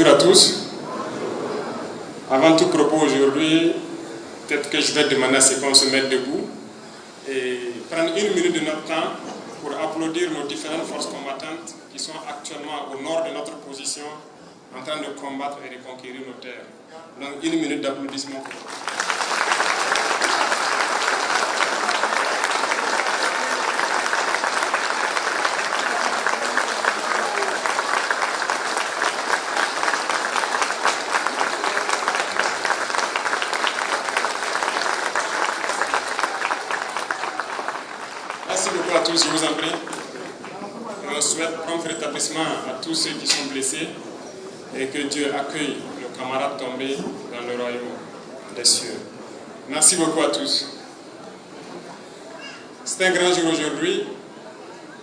Bonjour à tous. Avant tout propos aujourd'hui, peut-être que je vais demander à ce qu'on se mette debout et prendre une minute de notre temps pour applaudir nos différentes forces combattantes qui sont actuellement au nord de notre position en train de combattre et de conquérir nos terres. Donc une minute d'applaudissement pour eux. Merci beaucoup à tous, je vous en prie. Je souhaite prompt rétablissement à tous ceux qui sont blessés et que Dieu accueille nos camarades tombés dans le royaume des cieux. Merci beaucoup à tous. C'est un grand jour aujourd'hui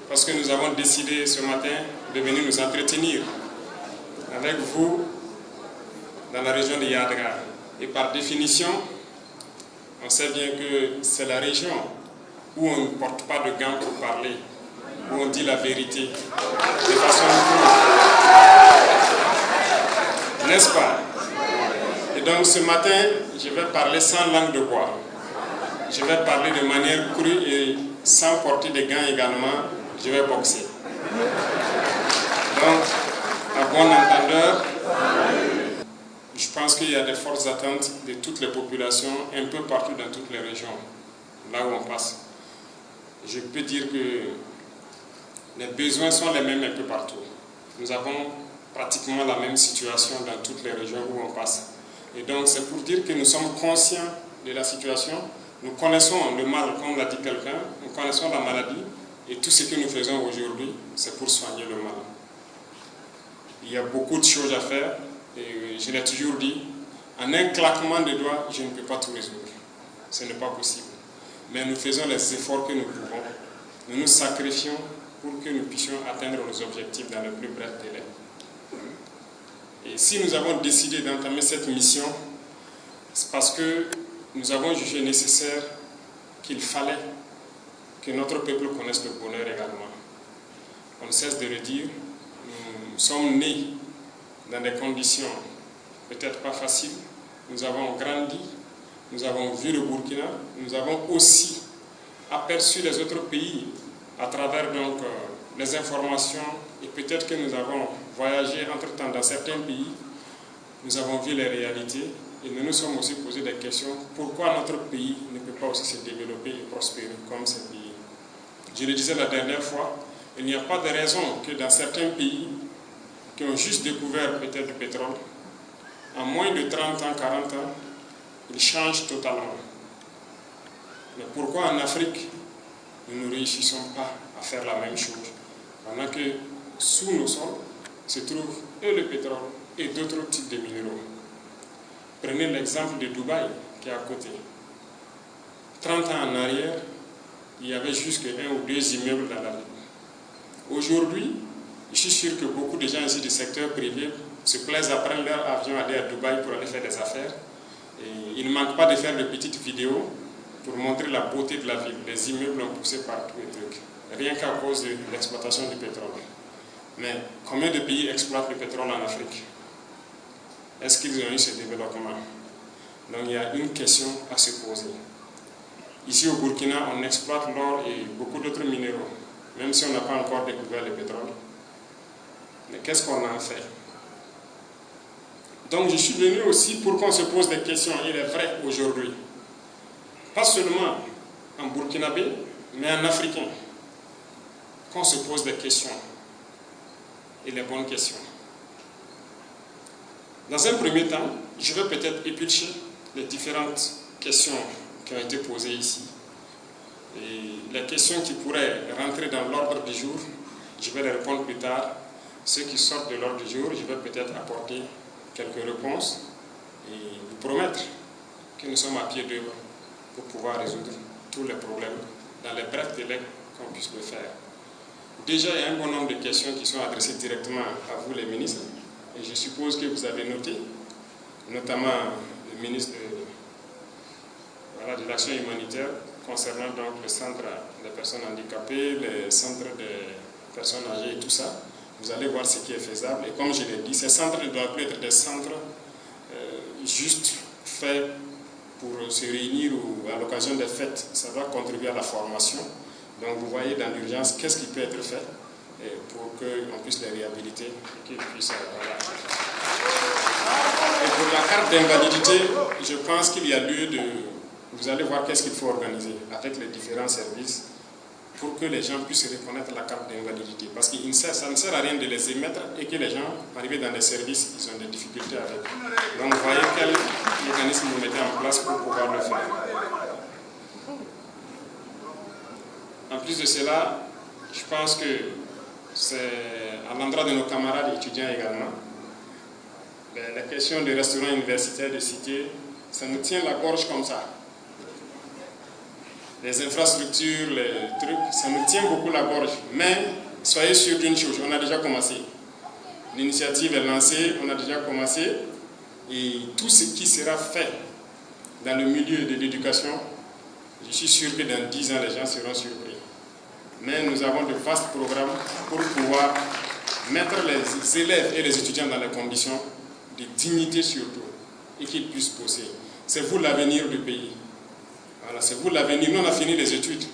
parce que nous avons décidé ce matin de venir nous entretenir avec vous dans la région de Yadgar. Et par définition, on sait bien que c'est la région où on ne porte pas de gants pour parler, où on dit la vérité de façon crue. N'est-ce pas? Et donc ce matin, je vais parler sans langue de bois. Je vais parler de manière crue et sans porter de gants également, je vais boxer. Donc, à bon entendeur, je pense qu'il y a des fortes attentes de toutes les populations, un peu partout dans toutes les régions, là où on passe. Je peux dire que les besoins sont les mêmes un peu partout. Nous avons pratiquement la même situation dans toutes les régions où on passe. Et donc c'est pour dire que nous sommes conscients de la situation, nous connaissons le mal, comme l'a dit quelqu'un, nous connaissons la maladie, et tout ce que nous faisons aujourd'hui, c'est pour soigner le mal. Il y a beaucoup de choses à faire, et je l'ai toujours dit, en un claquement de doigts, je ne peux pas tout résoudre. Ce n'est pas possible. Mais nous faisons les efforts que nous pouvons. Nous nous sacrifions pour que nous puissions atteindre nos objectifs dans le plus bref délai. Et si nous avons décidé d'entamer cette mission, c'est parce que nous avons jugé nécessaire qu'il fallait que notre peuple connaisse le bonheur également. On ne cesse de le dire, nous sommes nés dans des conditions peut-être pas faciles, nous avons grandi, nous avons vu le Burkina, nous avons aussi aperçu les autres pays à travers donc, les informations et peut-être que nous avons voyagé entre-temps dans certains pays, nous avons vu les réalités et nous nous sommes aussi posé des questions. Pourquoi notre pays ne peut pas aussi se développer et prospérer comme ces pays? Je le disais la dernière fois, il n'y a pas de raison que dans certains pays qui ont juste découvert peut-être du pétrole, en moins de 30 ans, 40 ans, ils changent totalement. Mais pourquoi en Afrique, nous ne réussissons pas à faire la même chose, pendant que sous nos sols se trouvent et le pétrole et d'autres types de minéraux? Prenez l'exemple de Dubaï qui est à côté. 30 ans en arrière, il y avait juste un ou deux immeubles dans la ville. Aujourd'hui, je suis sûr que beaucoup de gens ici du secteur privé se plaisent à prendre leur avion, aller à Dubaï pour aller faire des affaires. Et il ne manque pas de faire de petites vidéos pour montrer la beauté de la ville. Les immeubles ont poussé partout et trucs. Rien qu'à cause de l'exploitation du pétrole. Mais combien de pays exploitent le pétrole en Afrique? Est-ce qu'ils ont eu ce développement? Donc il y a une question à se poser. Ici au Burkina, on exploite l'or et beaucoup d'autres minéraux, même si on n'a pas encore découvert le pétrole. Mais qu'est-ce qu'on en fait? Donc je suis venu aussi pour qu'on se pose des questions, il est vrai aujourd'hui. Pas seulement en burkinabé, mais en africain. Qu'on se pose des questions. Et les bonnes questions. Dans un premier temps, je vais peut-être éplucher les différentes questions qui ont été posées ici. Et les questions qui pourraient rentrer dans l'ordre du jour, je vais les répondre plus tard. Ceux qui sortent de l'ordre du jour, je vais peut-être apporter quelques réponses et vous promettre que nous sommes à pied d'œuvre pour pouvoir résoudre tous les problèmes dans les brefs délais qu'on puisse le faire. Déjà, il y a un bon nombre de questions qui sont adressées directement à vous les ministres et je suppose que vous avez noté, notamment le ministre de l'action humanitaire concernant donc le centre des personnes handicapées, le centre des personnes âgées et tout ça. Vous allez voir ce qui est faisable. Et comme je l'ai dit, ces centres ne doivent plus être des centres juste faits pour se réunir ou à l'occasion des fêtes. Ça doit contribuer à la formation. Donc vous voyez dans l'urgence qu'est-ce qui peut être fait pour qu'on puisse les réhabiliter et qu'ils puissent... voilà. Et pour la carte d'invalidité, je pense qu'il y a lieu de... Vous allez voir qu'est-ce qu'il faut organiser avec les différents services pour que les gens puissent reconnaître la carte d'invalidité. Parce que ça ne sert à rien de les émettre et que les gens, arrivés dans des services, ils ont des difficultés avec. Donc vous voyez quel mécanisme vous mettez en place pour pouvoir le faire. En plus de cela, je pense que c'est à l'endroit de nos camarades étudiants également. La question des restaurants universitaires de cité, ça nous tient la gorge comme ça. Les infrastructures, les trucs, ça nous tient beaucoup la gorge. Mais soyez sûrs d'une chose, on a déjà commencé. L'initiative est lancée, on a déjà commencé. Et tout ce qui sera fait dans le milieu de l'éducation, je suis sûr que dans 10 ans, les gens seront surpris. Mais nous avons de vastes programmes pour pouvoir mettre les élèves et les étudiants dans les conditions de dignité surtout, et qu'ils puissent bosser. C'est vous l'avenir du pays. Voilà, c'est vous l'avenir. Nous, on a fini les études.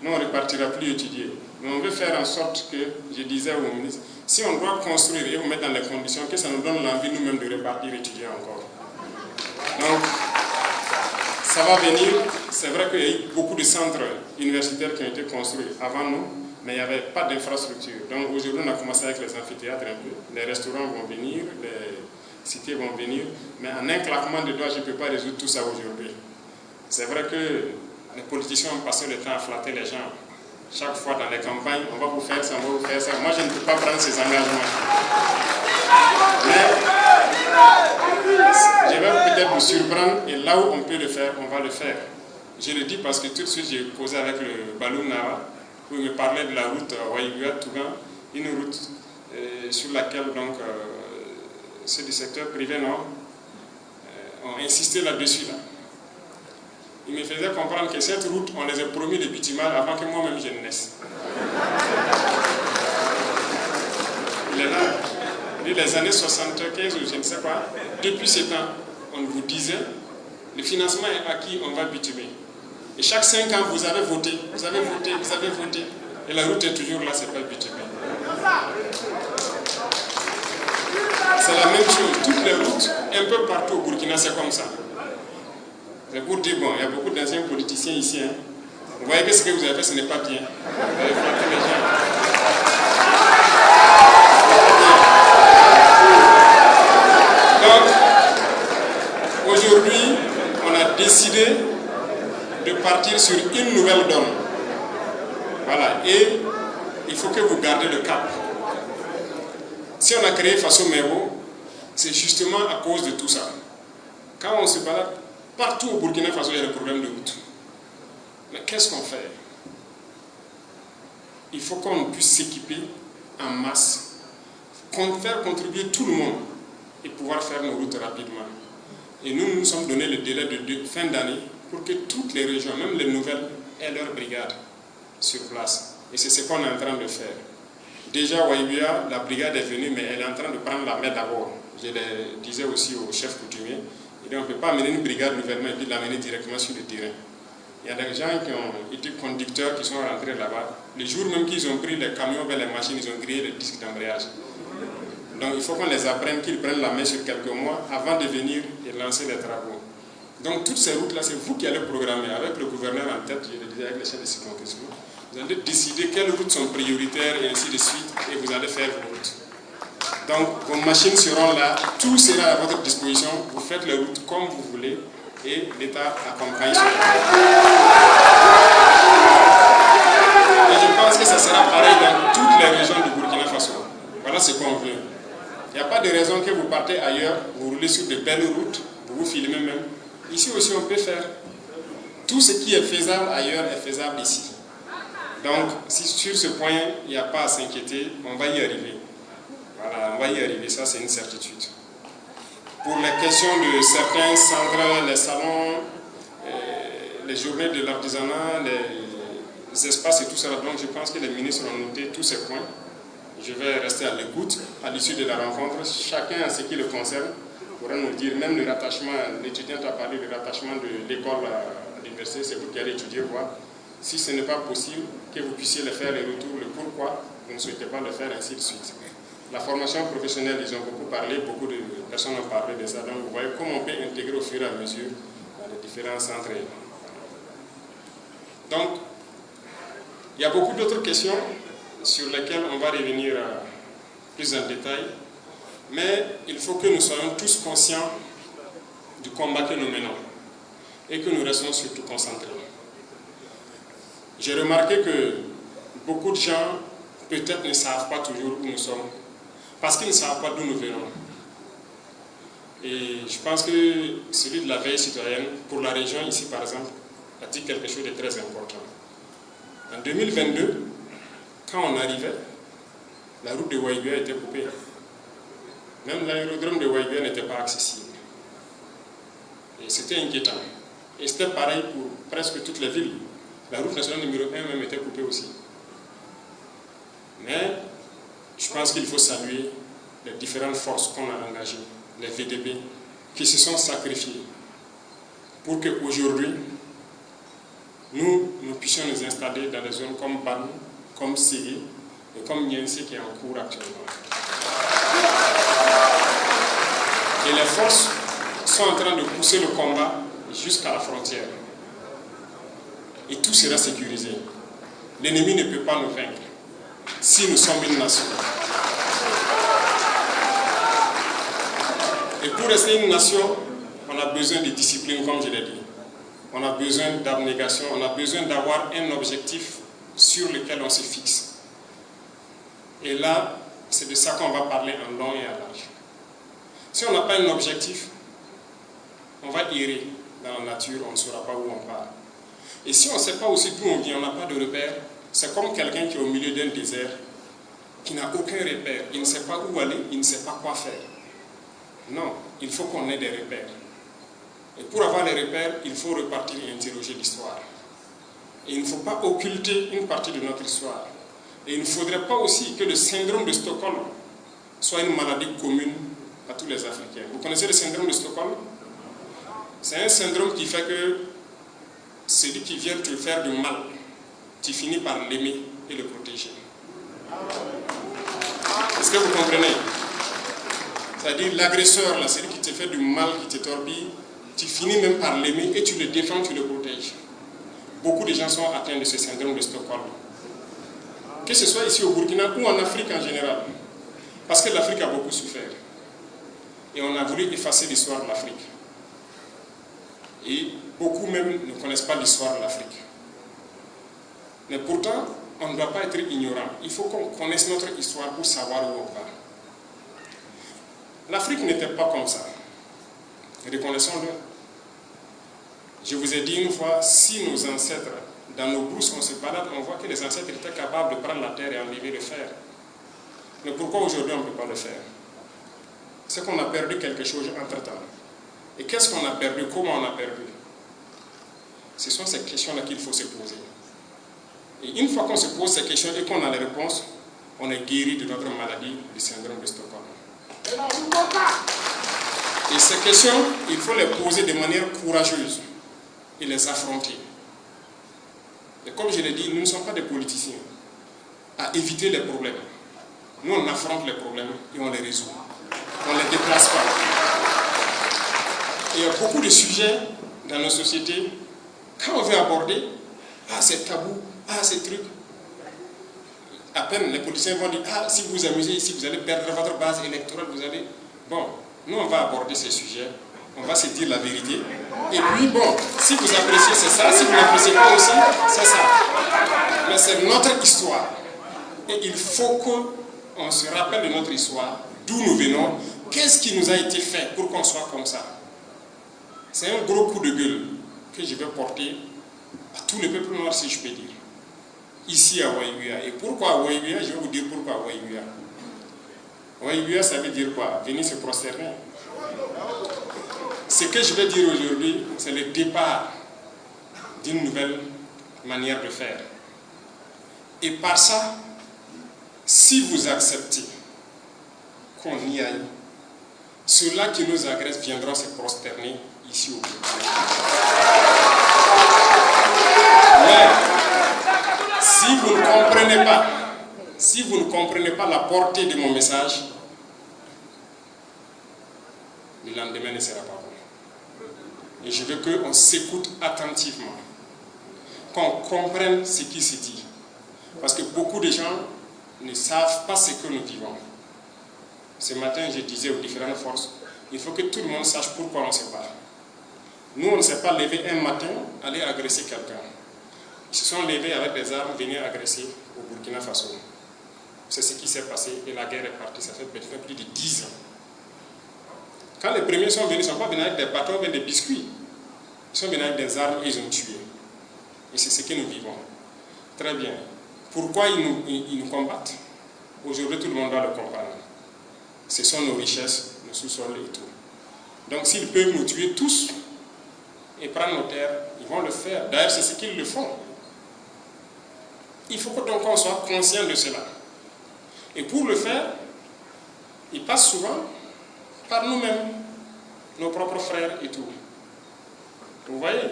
Nous, on ne repartira plus étudier. Mais on veut faire en sorte que, je disais au ministre, si on doit construire et vous mettre dans les conditions, que ça nous donne l'envie nous-mêmes de repartir étudier encore. Donc, ça va venir. C'est vrai qu'il y a eu beaucoup de centres universitaires qui ont été construits avant nous, mais il n'y avait pas d'infrastructure. Donc aujourd'hui, on a commencé avec les amphithéâtres un peu. Les restaurants vont venir, les cités vont venir, mais en un claquement de doigts, je ne peux pas résoudre tout ça aujourd'hui. C'est vrai que les politiciens ont passé le temps à flatter les gens. Chaque fois dans les campagnes, on va vous faire ça, on va vous faire ça. Moi, je ne peux pas prendre ces engagements. Mais je vais peut-être vous surprendre et là où on peut le faire, on va le faire. Je le dis parce que tout de suite, j'ai causé avec le Balou Nawa, où il me parlait de la route Waïguya-Tougan, une route sur laquelle donc, ceux du secteur privé ont insisté là-dessus. Là. Il me faisait comprendre que cette route, on les a promis le bitumal avant que moi-même je ne naisse. Il est là. Depuis les années 75 ou je ne sais pas, depuis ce temps, on vous disait, le financement est acquis, on va bitumer. Et chaque 5 ans, vous avez voté, vous avez voté, vous avez voté. Et la route est toujours là, c'est pas bitumée. C'est la même chose. Toutes les routes, un peu partout au Burkina, c'est comme ça. C'est pour dire, bon, il y a beaucoup d'anciens politiciens ici. Hein. Vous voyez que ce que vous avez fait, ce n'est pas bien. Vous avez frappé les gens. Donc, aujourd'hui, on a décidé de partir sur une nouvelle donne. Voilà, et il faut que vous gardez le cap. Si on a créé Faso Mebo, c'est justement à cause de tout ça. Quand on se balade, partout au Burkina Faso, il y a des problèmes de route. Mais qu'est-ce qu'on fait? Il faut qu'on puisse s'équiper en masse, faire contribuer tout le monde et pouvoir faire nos routes rapidement. Et nous nous sommes donné le délai de fin d'année pour que toutes les régions, même les nouvelles, aient leur brigade sur place. Et c'est ce qu'on est en train de faire. Déjà, Waïguya, la brigade est venue, mais elle est en train de prendre la main d'abord. Je le disais aussi au chef coutumier. Et donc, on ne peut pas amener une brigade nouvellement et puis l'amener directement sur le terrain. Il y a des gens qui ont été conducteurs qui sont rentrés là-bas. Les jours même qu'ils ont pris les camions vers les machines, ils ont grillé les disques d'embrayage. Donc, il faut qu'on les apprenne, qu'ils prennent la main sur quelques mois avant de venir et lancer les travaux. Donc, toutes ces routes-là, c'est vous qui allez programmer avec le gouverneur en tête, je le disais avec les chefs de circonscription. Vous allez décider quelles routes sont prioritaires et ainsi de suite, et vous allez faire vos routes. Donc, vos machines seront là, tout sera à votre disposition, vous faites les routes comme vous voulez, et l'État accompagne cela. Et je pense que ça sera pareil dans toutes les régions du Burkina Faso. Voilà ce qu'on veut. Il n'y a pas de raison que vous partez ailleurs, vous roulez sur de belles routes, vous vous filmez même. Ici aussi, on peut faire. Tout ce qui est faisable ailleurs est faisable ici. Donc, si sur ce point, il n'y a pas à s'inquiéter, on va y arriver. Voilà, on va y arriver, ça c'est une certitude. Pour les questions de certains centres, les salons, les journées de l'artisanat, les espaces et tout ça, donc je pense que les ministres ont noté tous ces points. je vais rester à l'écoute. À l'issue de la rencontre, chacun en ce qui le concerne pourra nous dire, même le rattachement, l'étudiant a parlé du rattachement de l'école à l'université, c'est vous qui allez étudier, voir. Si ce n'est pas possible, que vous puissiez le faire, le retour, le pourquoi vous ne souhaitez pas le faire, ainsi de suite. La formation professionnelle, ils ont beaucoup parlé, beaucoup de personnes ont parlé de ça, donc vous voyez comment on peut intégrer au fur et à mesure dans les différents centres. Donc, il y a beaucoup d'autres questions sur lesquelles on va revenir plus en détail, mais il faut que nous soyons tous conscients du combat que nous menons et que nous restons surtout concentrés. J'ai remarqué que beaucoup de gens peut-être ne savent pas toujours où nous sommes, parce qu'ils ne savent pas d'où nous venons. Et je pense que celui de la veille citoyenne, pour la région ici par exemple, a dit quelque chose de très important. En 2022, quand on arrivait, la route de Waïguia était coupée. Même l'aérodrome de Waïguia n'était pas accessible. Et c'était inquiétant. Et c'était pareil pour presque toutes les villes. La route nationale numéro 1 même était coupée aussi. Mais je pense qu'il faut saluer les différentes forces qu'on a engagées, les VDB, qui se sont sacrifiés pour qu'aujourd'hui, nous puissions nous installer dans des zones comme Banou, comme Ségué et comme Niense qui est en cours actuellement. Et les forces sont en train de pousser le combat jusqu'à la frontière. Et tout sera sécurisé. L'ennemi ne peut pas nous vaincre si nous sommes une nation. Et pour rester une nation, on a besoin de discipline, comme je l'ai dit. On a besoin d'abnégation, on a besoin d'avoir un objectif sur lequel on se fixe. Et là, c'est de ça qu'on va parler en long et en large. Si on n'a pas un objectif, on va errer dans la nature, on ne saura pas où on part. Et si on ne sait pas aussi d'où on vient, on n'a pas de repère, c'est comme quelqu'un qui est au milieu d'un désert, qui n'a aucun repère, il ne sait pas où aller, il ne sait pas quoi faire. Non, il faut qu'on ait des repères. Et pour avoir les repères, il faut repartir et interroger l'histoire. Et il ne faut pas occulter une partie de notre histoire. Et il ne faudrait pas aussi que le syndrome de Stockholm soit une maladie commune à tous les Africains. Vous connaissez le syndrome de Stockholm? C'est un syndrome qui fait que celui qui vient te faire du mal, tu finis par l'aimer et le protéger. Est-ce que vous comprenez? C'est-à-dire l'agresseur, là, celui qui te fait du mal, qui te torpille, tu finis même par l'aimer et tu le défends, tu le protèges. Beaucoup de gens sont atteints de ce syndrome de Stockholm. Que ce soit ici au Burkina ou en Afrique en général. Parce que l'Afrique a beaucoup souffert. Et on a voulu effacer l'histoire de l'Afrique. Et beaucoup même ne connaissent pas l'histoire de l'Afrique. Mais pourtant, on ne doit pas être ignorant. Il faut qu'on connaisse notre histoire pour savoir où on va. L'Afrique n'était pas comme ça. Reconnaissons-le. Je vous ai dit une fois, si nos ancêtres, dans nos brousses, on se balade, on voit que les ancêtres étaient capables de prendre la terre et enlever le fer. Mais pourquoi aujourd'hui on ne peut pas le faire? C'est qu'on a perdu quelque chose entre-temps. Et qu'est-ce qu'on a perdu? Comment on a perdu? Ce sont ces questions-là qu'il faut se poser. Et une fois qu'on se pose ces questions et qu'on a les réponses, on est guéri de notre maladie, du syndrome de Stockholm. Et ces questions, il faut les poser de manière courageuse et les affronter. Et comme je l'ai dit, nous ne sommes pas des politiciens à éviter les problèmes. Nous, on affronte les problèmes et on les résout. On ne les déplace pas. Et il y a beaucoup de sujets dans nos sociétés, quand on veut aborder, c'est tabou, c'est truc. À peine les politiciens vont dire, si vous vous amusez ici, vous allez perdre votre base électorale, vous allez... Bon, nous on va aborder ces sujets, on va se dire la vérité. Et puis bon, si vous appréciez c'est ça, si vous n'appréciez pas aussi, c'est ça. Mais c'est notre histoire. Et il faut qu'on se rappelle de notre histoire, d'où nous venons, qu'est-ce qui nous a été fait pour qu'on soit comme ça. C'est un gros coup de gueule que je vais porter à tout le peuple noir, si je peux dire. Ici à Waïguia. Et pourquoi Waïguia? Je vais vous dire pourquoi Waïguia. Waïguia, ça veut dire quoi? Venir se prosterner. Ce que je vais dire aujourd'hui, c'est le départ d'une nouvelle manière de faire. Et par ça, Si vous acceptez qu'on y aille, ceux-là qui nous agressent viendront se prosterner ici au Burkina. Mais si vous ne comprenez pas la portée de mon message, le lendemain ne sera pas bon. Et je veux qu'on s'écoute attentivement, qu'on comprenne ce qui se dit. Parce que beaucoup de gens ne savent pas ce que nous vivons. Ce matin, je disais aux différentes forces, il faut que tout le monde sache pourquoi on se bat. Nous, on ne s'est pas levé un matin, aller agresser quelqu'un. Ils se sont levés avec des armes, venir agresser au Burkina Faso. C'est ce qui s'est passé et la guerre est partie, ça fait peut-être plus de 10 ans. Quand les premiers sont venus, ils ne sont pas venus avec des bâtons et des biscuits. Ils sont venus avec des armes et ils ont tué. Et c'est ce que nous vivons. Très bien. Pourquoi ils nous combattent? Aujourd'hui, tout le monde doit le comprendre. Ce sont nos richesses, nos sous-sols et tout. Donc s'ils peuvent nous tuer tous et prendre nos terres, ils vont le faire. D'ailleurs, c'est ce qu'ils le font. Il faut que donc on soit conscient de cela. Et pour le faire, ils passent souvent par nous-mêmes, nos propres frères et tout. Vous voyez,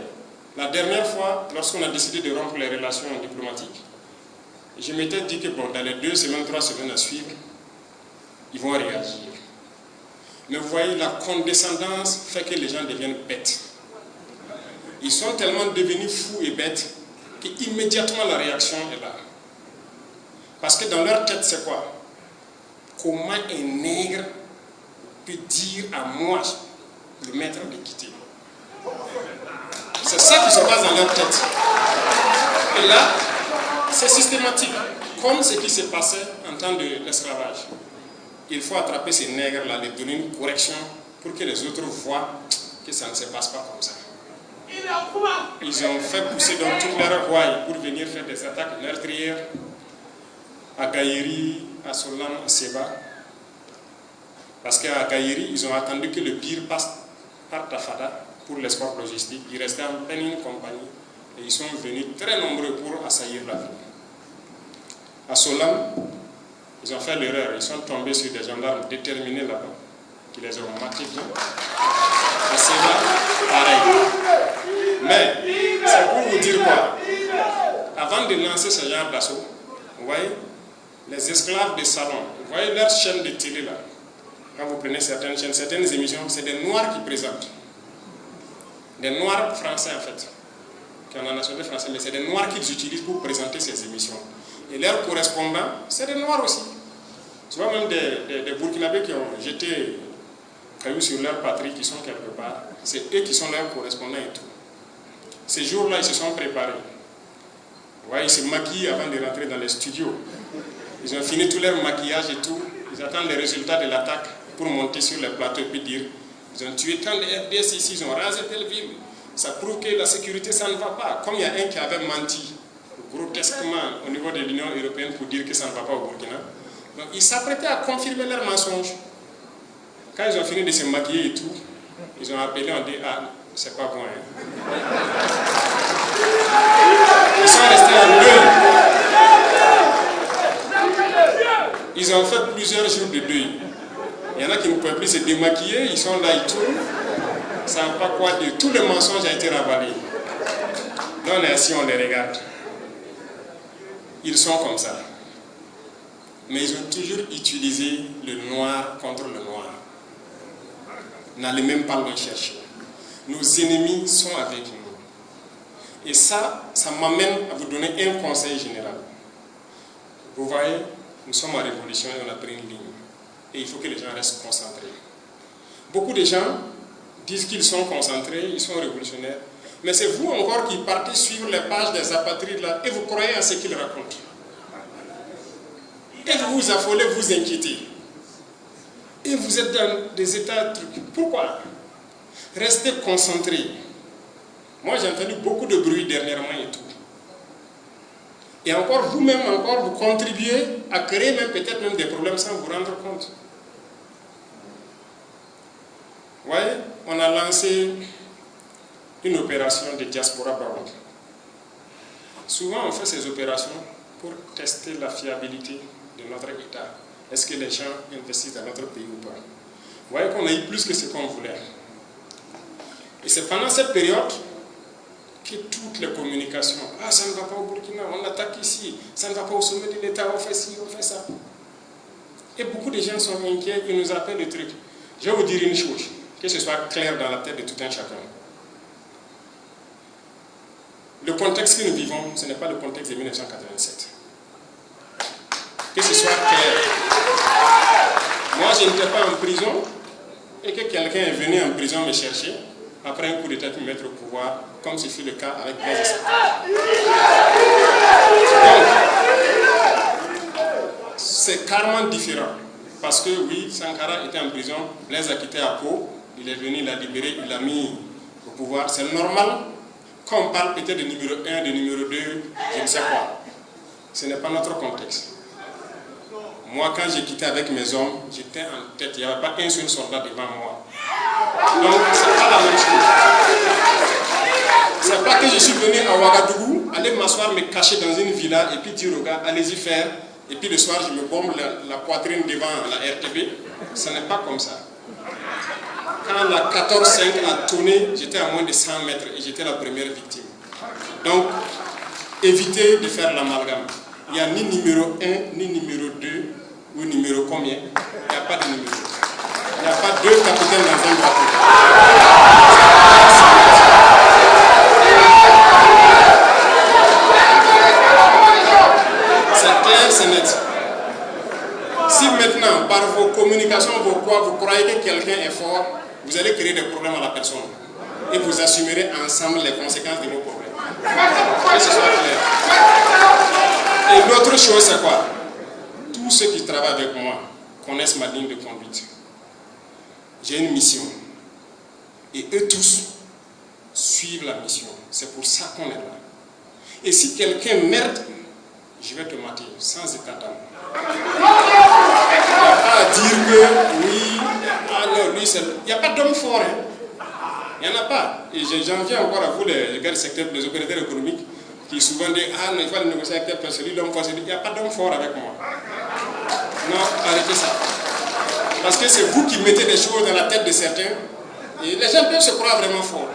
la dernière fois, lorsqu'on a décidé de rompre les relations diplomatiques, je m'étais dit que bon, dans les 2 semaines, 3 semaines à suivre, ils vont réagir. Mais vous voyez, la condescendance fait que les gens deviennent bêtes. Ils sont tellement devenus fous et bêtes qu'immédiatement la réaction est là. Parce que dans leur tête, c'est quoi? Comment un nègre peut dire à moi, le maître, de quitter? C'est ça qui se passe dans leur tête. Et là, c'est systématique, comme ce qui s'est passé en temps de l'esclavage. Il faut attraper ces nègres-là, les donner une correction pour que les autres voient que ça ne se passe pas comme ça. Ils ont fait pousser dans toute leur rouaille pour venir faire des attaques meurtrières à Gaïri, à Solam, à Seba. Parce qu'à Gaïri, ils ont attendu que le pire passe par Tafada pour l'escort logistique. Il restait en peine une compagnie et ils sont venus très nombreux pour assaillir la ville. À Solam, ils ont fait l'erreur, ils sont tombés sur des gendarmes déterminés là-bas, qui les ont matés bien. À Seba, pareil. Mais, c'est pour vous dire quoi? Avant de lancer ce genre d'assaut, vous voyez, les esclaves de salon, vous voyez leur chaîne de télé là, quand vous prenez certaines chaînes, certaines émissions, c'est des noirs qui présentent. Des noirs français en fait, qui ont la nationalité française, mais c'est des noirs qu'ils utilisent pour présenter ces émissions. Et leurs correspondants, c'est des noirs aussi. Tu vois, même des Burkinabés qui ont jeté cailloux sur leur patrie, qui sont quelque part, c'est eux qui sont leurs correspondants et tout. Ces jours-là, ils se sont préparés. Vous voyez, ils se maquillent avant de rentrer dans les studios. Ils ont fini tout leur maquillage et tout. Ils attendent les résultats de l'attaque pour monter sur les plateaux et puis dire ils ont tué tant de RDS ici, ils ont rasé telle ville. Ça prouve que la sécurité, ça ne va pas. Comme il y a un qui avait menti grotesquement au niveau de l'Union européenne pour dire que ça ne va pas au Burkina. Donc ils s'apprêtaient à confirmer leur mensonge. Quand ils ont fini de se maquiller et tout, ils ont appelé, on dit, ah, c'est pas bon. Hein. Ils sont restés en deuil. Ils ont fait plusieurs jours de deuil. Il y en a qui ne peuvent plus se démaquiller, ils sont là, ils tournent. Ils ne savent pas quoi dire. Tout le mensonge a été ravalé. Là, on est assis, on les regarde. Ils sont comme ça. Mais ils ont toujours utilisé le noir contre le noir. N'allez même pas loin chercher. Nos ennemis sont avec nous. Et ça m'amène à vous donner un conseil général. Vous voyez, nous sommes en révolution et on a pris une ligne. Et il faut que les gens restent concentrés. Beaucoup de gens disent qu'ils sont concentrés, ils sont révolutionnaires. Mais c'est vous encore qui partez suivre les pages des apatrides là et vous croyez à ce qu'ils racontent. Et vous vous affolez, vous inquiétez. Et vous êtes dans des états de trucs. Pourquoi? Restez concentrés. Moi j'ai entendu beaucoup de bruit dernièrement et tout. Et encore vous-même, vous contribuez à créer même peut-être même des problèmes sans vous rendre compte. Vous voyez, on a lancé une opération de diaspora baroque. Souvent on fait ces opérations pour tester la fiabilité de notre État. Est-ce que les gens investissent dans notre pays ou pas? Vous voyez qu'on a eu plus que ce qu'on voulait. Et c'est pendant cette période que toutes les communications, ah ça ne va pas au Burkina, on attaque ici, ça ne va pas au sommet de l'État, on fait ci, on fait ça. Et beaucoup de gens sont inquiets, ils nous appellent le truc. Je vais vous dire une chose, que ce soit clair dans la tête de tout un chacun. Le contexte que nous vivons, ce n'est pas le contexte de 1987. Que ce soit clair. Moi, je n'étais pas en prison et que quelqu'un est venu en prison me chercher après un coup d'état pour me mettre au pouvoir, comme ce fut le cas avec Blaise Sankara. Donc, c'est carrément différent. Parce que oui, Sankara était en prison, Blaise a quitté à Pau, il est venu, il l'a libéré, il l'a mis au pouvoir. C'est normal qu'on parle peut-être de numéro 1, de numéro 2, je ne sais quoi. Ce n'est pas notre contexte. Moi, quand j'ai quitté avec mes hommes, j'étais en tête, il n'y avait pas un seul soldat devant moi. Donc, c'est pas la même chose. C'est pas que je suis venu à Ouagadougou, aller m'asseoir, me cacher dans une villa et puis dire aux gars, allez-y faire. Et puis le soir, je me bombe la poitrine devant la RTB. Ce n'est pas comme ça. Quand la 14-5 a tourné, j'étais à moins de 100 mètres et j'étais la première victime. Donc, évitez de faire l'amalgame. Il n'y a ni numéro 1, ni numéro 2, ou numéro combien. Il n'y a pas de numéro. Il n'y a pas deux capitaines dans un bateau. C'est clair, c'est net. Si maintenant, par vos communications, vous croyez que quelqu'un est fort, vous allez créer des problèmes à la personne. Et vous assumerez ensemble les conséquences de vos problèmes. Que ce soit clair. Et l'autre chose, c'est quoi? Tous ceux qui travaillent avec moi connaissent ma ligne de conduite. J'ai une mission. Et eux tous suivent la mission. C'est pour ça qu'on est là. Et si quelqu'un merde, je vais te mater sans état d'âme. Il n'y a pas à dire que oui, ah non, lui c'est... Il n'y a pas d'homme fort. Hein. Il n'y en a pas. Et j'en viens encore à vous, les gars du secteur, les opérateurs économiques, qui souvent disent ah non, il faut aller négocier avec quelqu'un, celui l'homme fort. Il n'y a pas d'homme fort avec moi. Non, arrêtez ça. Parce que c'est vous qui mettez des choses dans la tête de certains. Et les gens peuvent se croire vraiment forts.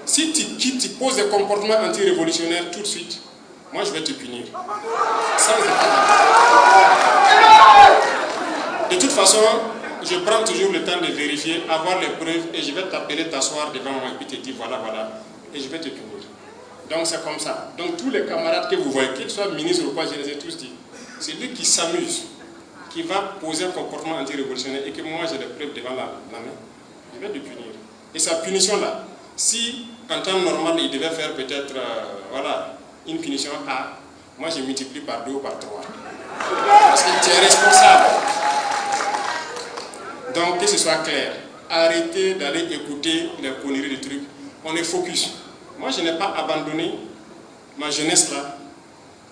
Si tu poses des comportements anti-révolutionnaires tout de suite, moi je vais te punir. Ça, de toute façon, je prends toujours le temps de vérifier, avoir les preuves, et je vais t'appeler, t'asseoir devant moi et puis te dire voilà, voilà, et je vais te punir. Donc c'est comme ça. Donc tous les camarades que vous voyez, qu'ils soient ministres ou quoi, je les ai tous dit, c'est lui qui s'amuse, qui va poser un comportement anti-révolutionnaire et que moi j'ai les preuves devant la main, je vais te punir. Et sa punition là, si en temps normal il devait faire peut-être voilà, une punition A, moi je multiplie par 2 ou par 3. Parce que tu es responsable. Donc que ce soit clair, arrêtez d'aller écouter les conneries de trucs. On est focus. Moi je n'ai pas abandonné ma jeunesse là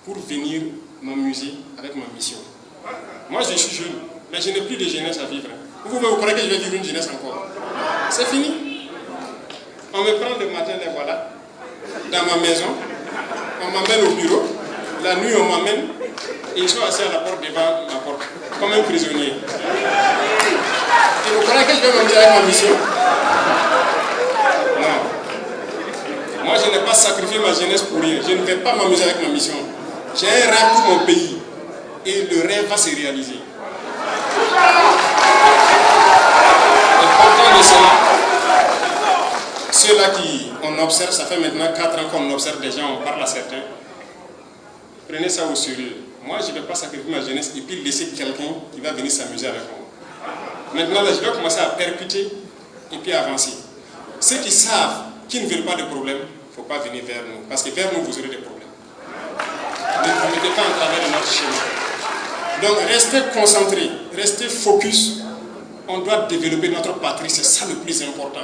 pour venir m'amuser avec ma mission. Moi je suis jeune, mais je n'ai plus de jeunesse à vivre. Vous croyez que je vais vivre une jeunesse encore? C'est fini. On me prend le matin, les voilà, dans ma maison, on m'amène au bureau, la nuit on m'amène, et ils sont assis à la porte devant ma porte, comme un prisonnier. Et vous croyez que je vais m'amuser avec ma mission? Non. Moi je n'ai pas sacrifié ma jeunesse pour rien, je ne vais pas m'amuser avec ma mission. J'ai un rêve pour mon pays, et le rêve va se réaliser. Et partant de cela, ceux-là qui, on observe, ça fait maintenant 4 ans qu'on observe des gens, on parle à certains. Prenez ça au sérieux. Moi, je ne vais pas sacrifier ma jeunesse et puis laisser quelqu'un qui va venir s'amuser avec moi. Maintenant, là, je vais commencer à percuter et puis avancer. Ceux qui savent, qui ne veulent pas de problème, il ne faut pas venir vers nous. Parce que vers nous, vous aurez des problèmes. Ne vous mettez pas en travers de notre chemin. Donc, restez concentrés, restez focus. On doit développer notre patrie, c'est ça le plus important.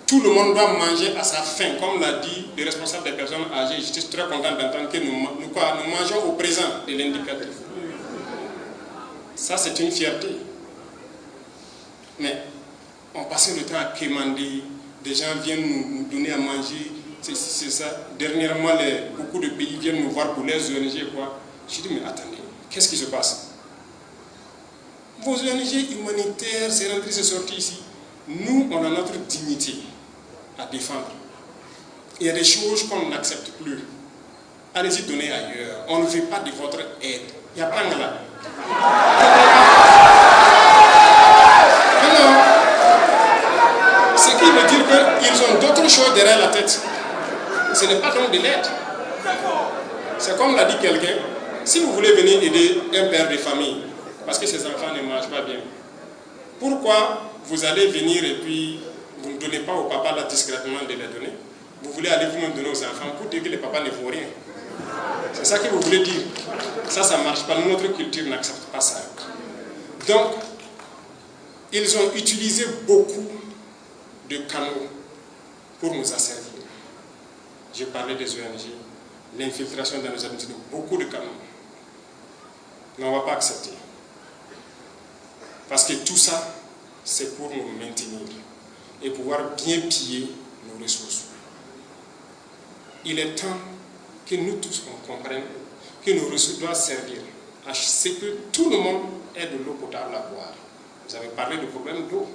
Tout le monde doit manger à sa faim, comme l'a dit le responsable des personnes âgées. Je suis très content d'entendre que nous mangeons au présent de l'indicatif. Ça, c'est une fierté. Mais on passait le temps à quémander, des gens viennent nous donner à manger, c'est ça. Dernièrement, beaucoup de pays viennent nous voir pour les ONG. Quoi. Je dis, mais attendez, Qu'est-ce qui se passe? Vos ONG humanitaires, c'est rentré, c'est sorti ici. Nous, on a notre dignité à défendre. Il y a des choses qu'on n'accepte plus. Allez-y donner ailleurs. On ne veut pas de votre aide. Il n'y a pas de là. Alors, ce qui veut dire qu'ils ont d'autres choses derrière la tête. Ce n'est pas donc de l'aide. C'est comme l'a dit quelqu'un, si vous voulez venir aider un père de famille, parce que ses enfants ne mangent pas bien, pourquoi vous allez venir et puis vous ne donnez pas au papa là discrètement de les donner? Vous voulez aller vous-même donner aux enfants pour dire que les papas ne vaut rien. C'est ça que vous voulez dire. Ça ne marche pas. Notre culture n'accepte pas ça. Donc, ils ont utilisé beaucoup de canaux pour nous asservir. J'ai parlé des ONG, l'infiltration dans nos habitudes, beaucoup de canaux. Mais on ne va pas accepter. Parce que tout ça, c'est pour nous maintenir et pouvoir bien piller nos ressources. Il est temps que nous tous on comprenne que nos ressources doivent servir à ce que tout le monde ait de l'eau potable à boire. Vous avez parlé du problème d'eau.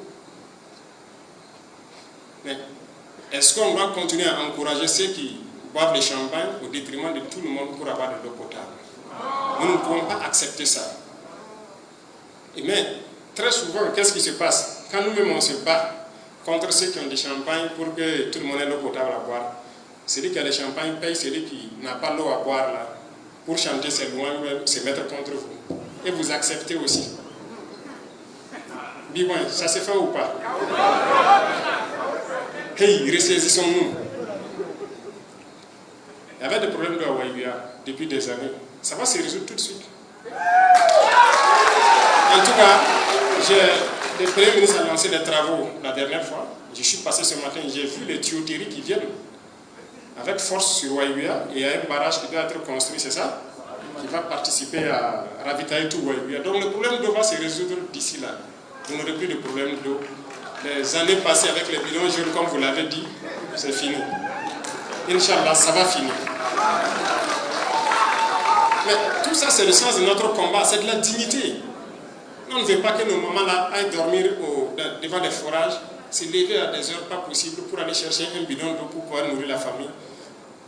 Mais est-ce qu'on doit continuer à encourager ceux qui boivent le champagne au détriment de tout le monde pour avoir de l'eau potable? Nous ne pouvons pas accepter ça. Mais très souvent, qu'est-ce qui se passe? Quand nous-mêmes on se bat contre ceux qui ont du champagne pour que tout le monde ait l'eau potable à boire, celui qui a le champagne paye celui qui n'a pas l'eau à boire là, pour chanter ses louanges, se mettre contre vous. Et vous acceptez aussi. Dis bon, ça se fait ou pas? Hey, ressaisissons-nous. Il y avait des problèmes de Hawaïa depuis des années. Ça va se résoudre tout de suite. En tout cas, le Premier ministre a lancé des travaux la dernière fois. Je suis passé ce matin, j'ai vu les tuyauteries qui viennent avec force sur Waïouya, et il y a un barrage qui doit être construit, c'est ça? Qui va participer à ravitailler tout Waïouya. Donc le problème d'eau va se résoudre d'ici là. Vous n'aurez plus de problème d'eau. Les années passées avec les bidons jaunes, comme vous l'avez dit, c'est fini. Inch'Allah, ça va finir. Mais tout ça, c'est le sens de notre combat, c'est de la dignité. On ne veut pas que nos mamans là aillent dormir devant les forages, se lever à des heures pas possibles pour aller chercher un bidon d'eau pour pouvoir nourrir la famille.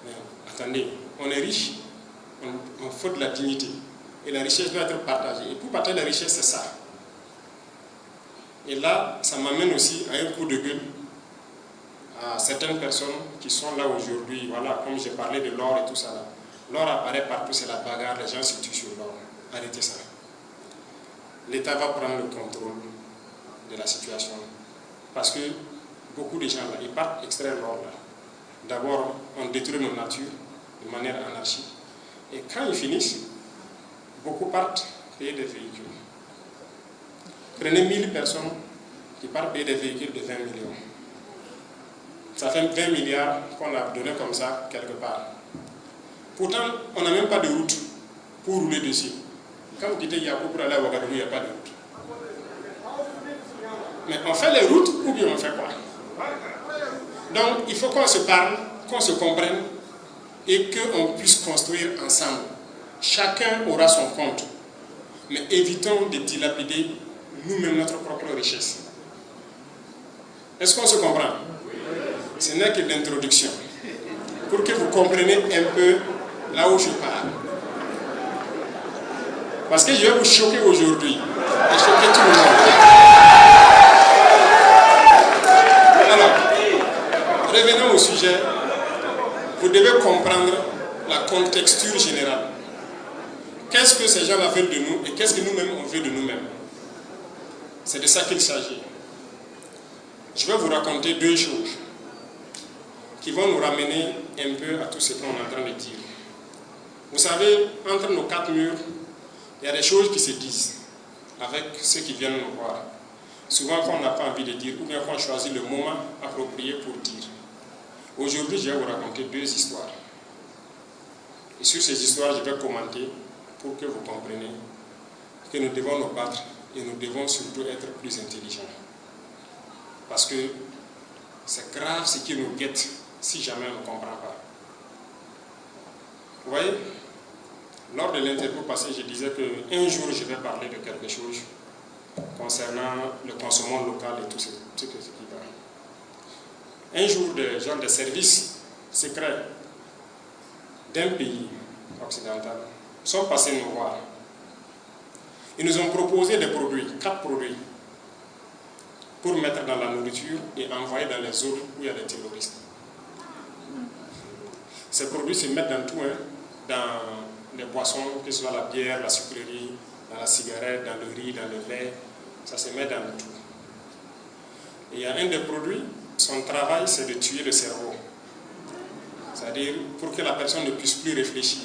Mais attendez, on est riche, on faut de la dignité. Et la richesse doit être partagée. Et pour partager la richesse, c'est ça. Et là, ça m'amène aussi à un coup de gueule à certaines personnes qui sont là aujourd'hui. Voilà, comme j'ai parlé de l'or et tout ça là. L'or apparaît partout, c'est la bagarre, les gens se tuent sur l'or. Arrêtez ça. L'État va prendre le contrôle de la situation. Parce que beaucoup de gens là, ils partent extraire l'or là. D'abord, on détruit nos natures de manière anarchique. Et quand ils finissent, beaucoup partent payer des véhicules. Prenez 1000 personnes qui partent payer des véhicules de 20 millions. Ça fait 20 milliards qu'on a donné comme ça quelque part. Pourtant, on n'a même pas de route pour rouler dessus. Quand vous quittez Yako pour aller à Ouagadougou, il n'y a pas de route. Mais on fait les routes ou bien on fait quoi? Donc, il faut qu'on se parle, qu'on se comprenne et qu'on puisse construire ensemble. Chacun aura son compte. Mais évitons de dilapider nous-mêmes notre propre richesse. Est-ce qu'on se comprend? Ce n'est que l'introduction. Pour que vous compreniez un peu là où je pars. Parce que je vais vous choquer aujourd'hui. Et choquer tout le monde. Alors, revenons au sujet. Vous devez comprendre la contexture générale. Qu'est-ce que ces gens-là veulent de nous et qu'est-ce que nous-mêmes on veut de nous-mêmes? C'est de ça qu'il s'agit. Je vais vous raconter deux choses qui vont nous ramener un peu à tout ce qu'on est en train de dire. Vous savez, entre nos quatre murs, il y a des choses qui se disent avec ceux qui viennent nous voir. Souvent, qu'on n'a pas envie de dire, ou bien qu'on choisit le moment approprié pour dire. Aujourd'hui, je vais vous raconter deux histoires. Et sur ces histoires, je vais commenter pour que vous compreniez que nous devons nous battre et nous devons surtout être plus intelligents. Parce que c'est grave ce qui nous guette si jamais on ne comprend pas. Vous voyez? Lors de l'interview passée, je disais qu'un jour, je vais parler de quelque chose concernant le consommation local et tout ce qui va. Un jour, des gens de services secrets d'un pays occidental sont passés nous voir. Ils nous ont proposé des produits, 4 produits, pour mettre dans la nourriture et envoyer dans les zones où il y a des terroristes. Ces produits se mettent dans tout, dans les boissons, que ce soit la bière, la sucrerie, dans la cigarette, dans le riz, dans le lait, ça se met dans tout. Et il y a un des produits, son travail c'est de tuer le cerveau. C'est-à-dire pour que la personne ne puisse plus réfléchir.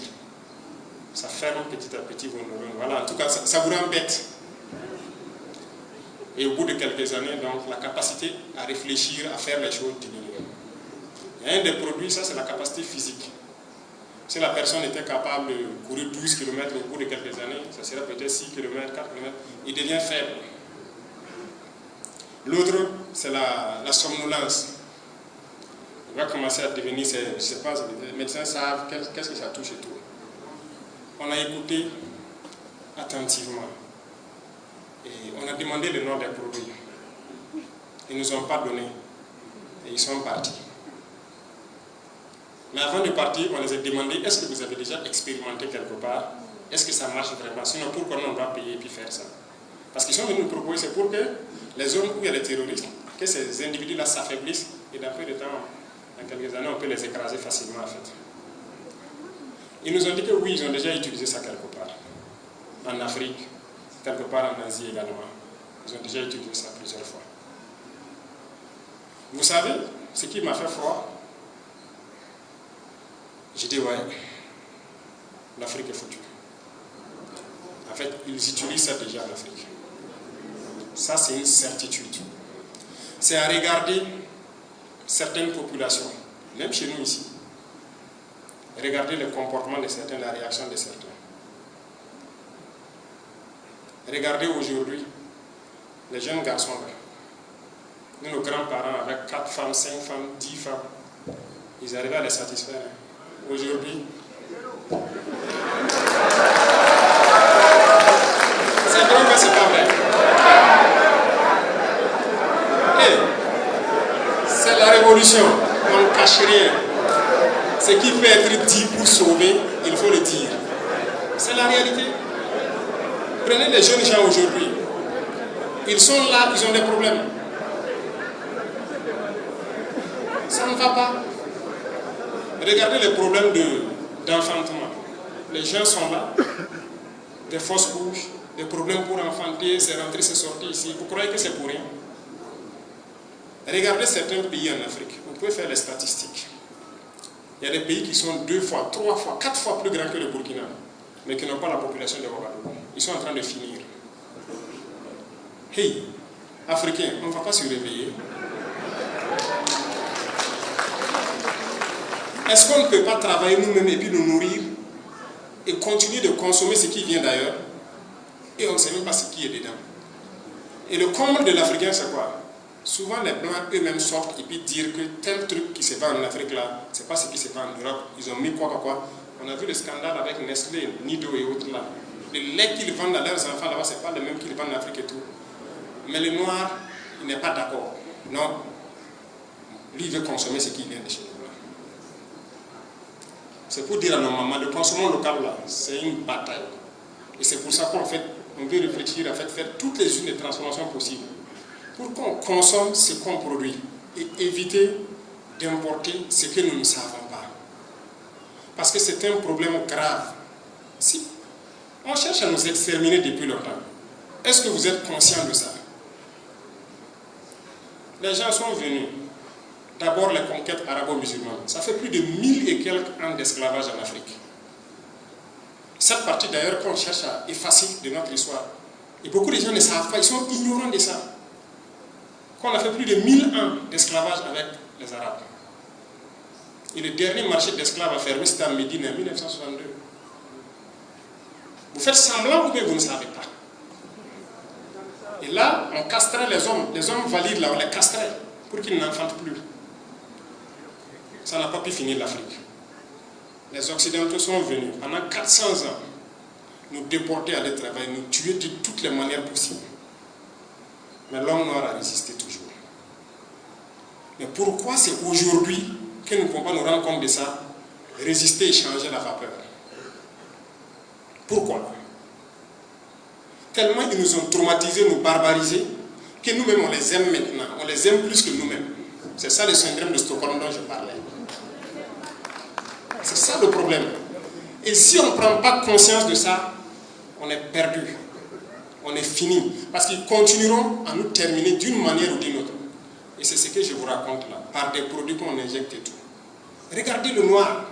Ça ferme petit à petit vos neurones. Voilà, en tout cas, ça vous rend bête. Et au bout de quelques années, donc, la capacité à réfléchir, à faire les choses diminue. Il y a un des produits, ça c'est la capacité physique. Si la personne était capable de courir 12 km au bout de quelques années, ça serait peut-être 6 km, 4 km, il devient faible. L'autre, c'est la somnolence. Il va commencer à devenir, je ne sais pas, les médecins savent qu'est-ce que ça touche et tout. On a écouté attentivement et on a demandé le nom des produits. Ils ne nous ont pas donné et ils sont partis. Mais avant de partir, on les a demandé, est-ce que vous avez déjà expérimenté quelque part? Est-ce que ça marche vraiment? Sinon, pourquoi on doit payer et puis faire ça? Parce qu'ils sont venus nous proposer, c'est pour que les zones où il y a des terroristes, que ces individus-là s'affaiblissent et d'après le temps, dans quelques années, on peut les écraser facilement en fait. Ils nous ont dit que oui, ils ont déjà utilisé ça quelque part. En Afrique, quelque part en Asie également. Ils ont déjà utilisé ça plusieurs fois. Vous savez, ce qui m'a fait froid, j'ai dit ouais, l'Afrique est foutue. En fait, ils utilisent ça déjà en Afrique. Ça, c'est une certitude. C'est à regarder certaines populations, même chez nous ici. Regardez le comportement de certains, la réaction de certains. Regardez aujourd'hui les jeunes garçons là. Nous, nos grands-parents, avec 4 femmes, 5 femmes, 10 femmes, ils arrivaient à les satisfaire. Aujourd'hui, c'est vrai que c'est pas vrai. Et c'est la révolution, on ne cache rien. Ce qui peut être dit pour sauver, il faut le dire. C'est la réalité. Prenez les jeunes gens aujourd'hui. Ils sont là, ils ont des problèmes. Ça ne va pas. Regardez les problèmes d'enfantement. Les gens sont là, des fausses couches, des problèmes pour enfanter, c'est rentrer, c'est sortir ici. Vous croyez que c'est pour rien? Regardez certains pays en Afrique. Vous pouvez faire les statistiques. Il y a des pays qui sont 2 fois, 3 fois, 4 fois plus grands que le Burkina, mais qui n'ont pas la population de Ouagadougou. Ils sont en train de finir. Hey, Africains, on ne va pas se réveiller. Est-ce qu'on ne peut pas travailler nous-mêmes et puis nous nourrir et continuer de consommer ce qui vient d'ailleurs et on ne sait même pas ce qui est dedans? Et le comble de l'Africain, c'est quoi? Souvent, les Blancs eux-mêmes sortent et puis dire que tel truc qui se vend en Afrique là, c'est pas ce qui se vend en Europe. Ils ont mis quoi. On a vu le scandale avec Nestlé, Nido et autres là. Le lait qu'ils vendent à leurs enfants là-bas, c'est pas le même qu'ils vendent en Afrique et tout. Mais le noir, il n'est pas d'accord. Non. Lui, il veut consommer ce qui vient de chez nous. C'est pour dire à nos mamans, le consommation local là, c'est une bataille. Et c'est pour ça qu'on veut réfléchir à faire toutes les unes des transformations possibles. Pour qu'on consomme ce qu'on produit et éviter d'importer ce que nous ne savons pas. Parce que c'est un problème grave. Si on cherche à nous exterminer depuis longtemps, est-ce que vous êtes conscient de ça? Les gens sont venus. D'abord les conquêtes arabo-musulmanes. Ça fait plus de 1000 et quelques ans d'esclavage en Afrique. Cette partie d'ailleurs qu'on cherche à effacer de notre histoire. Et beaucoup de gens ne savent pas, ils sont ignorants de ça. Qu'on a fait plus de 1000 ans d'esclavage avec les Arabes. Et le dernier marché d'esclaves a fermé, c'était à Médine en 1962. Vous faites semblant ou bien vous ne savez pas. Et là, on castrait les hommes valides là, on les castrait pour qu'ils n'enfantent plus. Ça n'a pas pu finir l'Afrique. Les Occidentaux sont venus pendant 400 ans. nous déporter à aller travailler, nous tuer de toutes les manières possibles. Mais l'homme noir a résisté toujours. Mais pourquoi c'est aujourd'hui que nous ne pouvons pas nous rendre compte de ça, résister et changer la vapeur? Pourquoi? Tellement ils nous ont traumatisés, nous barbarisés, que nous-mêmes on les aime maintenant, on les aime plus que nous-mêmes. C'est ça le syndrome de Stockholm dont je parlais. C'est ça le problème. Et si on ne prend pas conscience de ça, on est perdu. On est fini. Parce qu'ils continueront à nous terminer d'une manière ou d'une autre. Et c'est ce que je vous raconte là, par des produits qu'on injecte et tout. Regardez le noir.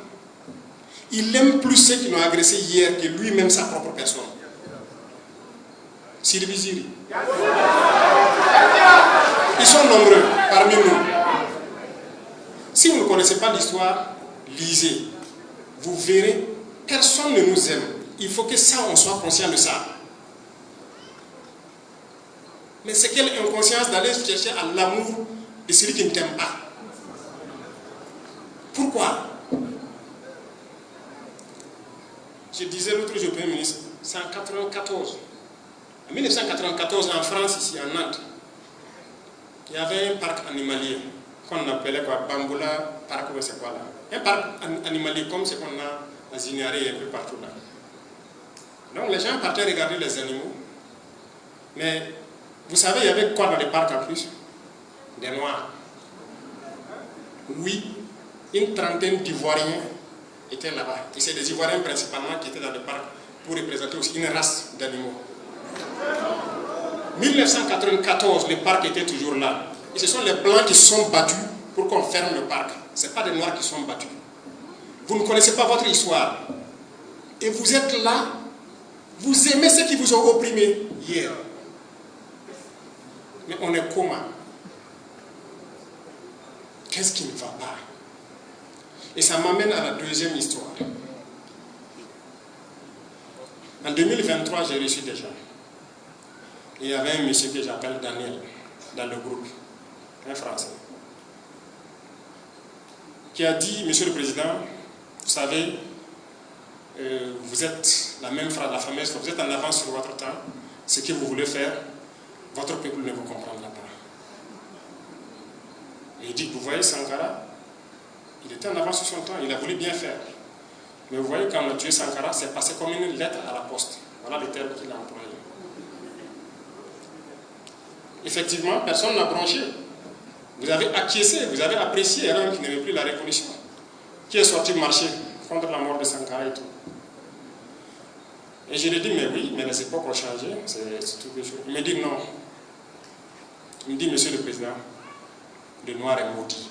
Il aime plus ceux qui l'ont agressé hier que lui-même sa propre personne. Sylvie Ziri. Ils sont nombreux parmi nous. Si vous ne connaissez pas l'histoire, lisez. Vous verrez, personne ne nous aime. Il faut que ça, on soit conscient de ça. Mais c'est quelle inconscience d'aller chercher à l'amour de celui qui ne t'aime pas. Pourquoi? Je disais l'autre jour au Premier ministre, c'est en 1994. En 1994, en France, ici, en Nantes, il y avait un parc animalier qu'on appelait quoi, Bamboula, parc, c'est quoi là? Un parc animalier comme ce qu'on a à Zinari et un peu partout là. Donc les gens partaient regarder les animaux. Mais vous savez, il y avait quoi dans les parcs en plus? Des noirs. Oui, une trentaine d'Ivoiriens étaient là-bas. Et c'est des Ivoiriens principalement qui étaient dans le parc pour représenter aussi une race d'animaux. 1994, le parc était toujours là. Et ce sont les Blancs qui sont battus pour qu'on ferme le parc. Ce n'est pas des Noirs qui sont battus. Vous ne connaissez pas votre histoire. Et vous êtes là, vous aimez ceux qui vous ont opprimés hier. Mais on est comment? Qu'est-ce qui ne va pas? Et ça m'amène à la deuxième histoire. En 2023, j'ai reçu des gens. Il y avait un monsieur que j'appelle Daniel dans le groupe, un Français, qui a dit, Monsieur le Président, vous savez, vous êtes la même phrase, la fameuse, vous êtes en avance sur votre temps, ce que vous voulez faire, votre peuple ne vous comprendra pas. Et il dit, vous voyez Sankara, il était en avance sur son temps, il a voulu bien faire. Mais vous voyez, quand on a tué Sankara, c'est passé comme une lettre à la poste. Voilà le terme qu'il a employé. Effectivement, personne n'a branché. Vous avez acquiescé, vous avez apprécié, alors qu'il n'avait plus la révolution. Qui est sorti marcher contre la mort de Sankara et tout. Et je lui ai dit, mais oui, mais les époques ont changé, c'est tout quelque chose. Il me dit non. Il me dit, Monsieur le Président, le noir est maudit.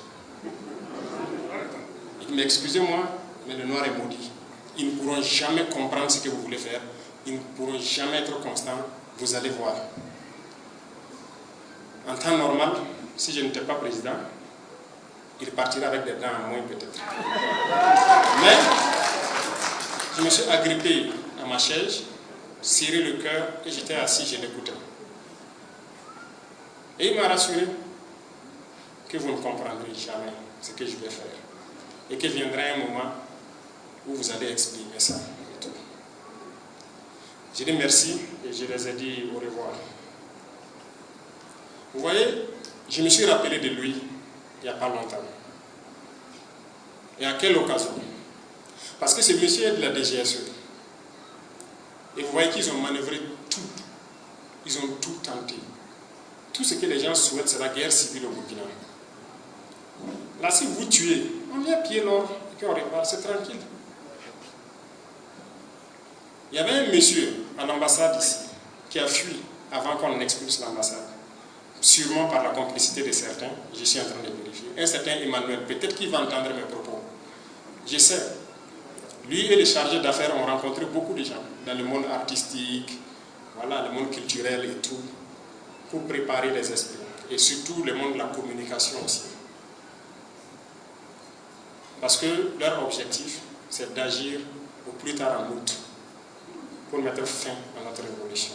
Il me dit, excusez-moi, mais le noir est maudit. Ils ne pourront jamais comprendre ce que vous voulez faire. Ils ne pourront jamais être constants. Vous allez voir. En temps normal, si je n'étais pas président, il partirait avec des dents en moins peut-être. Mais je me suis agrippé à ma chaise, serré le cœur et j'étais assis, je l'écoutais. Et il m'a rassuré que vous ne comprendrez jamais ce que je vais faire. Et que viendra un moment où vous allez exprimer ça. Et tout. J'ai dit merci et je les ai dit au revoir. Vous voyez, je me suis rappelé de lui il n'y a pas longtemps. Et à quelle occasion? Parce que ce monsieur est de la DGSE. Et vous voyez qu'ils ont manœuvré tout. Ils ont tout tenté. Tout ce que les gens souhaitent, c'est la guerre civile au Burkina. Là, si vous tuez, on vient piller l'or et qu'on repart, c'est tranquille. Il y avait un monsieur à l'ambassade ici qui a fui avant qu'on expulse l'ambassade. Sûrement par la complicité de certains, je suis en train de vérifier. Un certain Emmanuel, peut-être qu'il va entendre mes propos. Je sais, lui et les chargés d'affaires ont rencontré beaucoup de gens dans le monde artistique, voilà, le monde culturel et tout, pour préparer les esprits. Et surtout le monde de la communication aussi. Parce que leur objectif, c'est d'agir au plus tard en août pour mettre fin à notre révolution.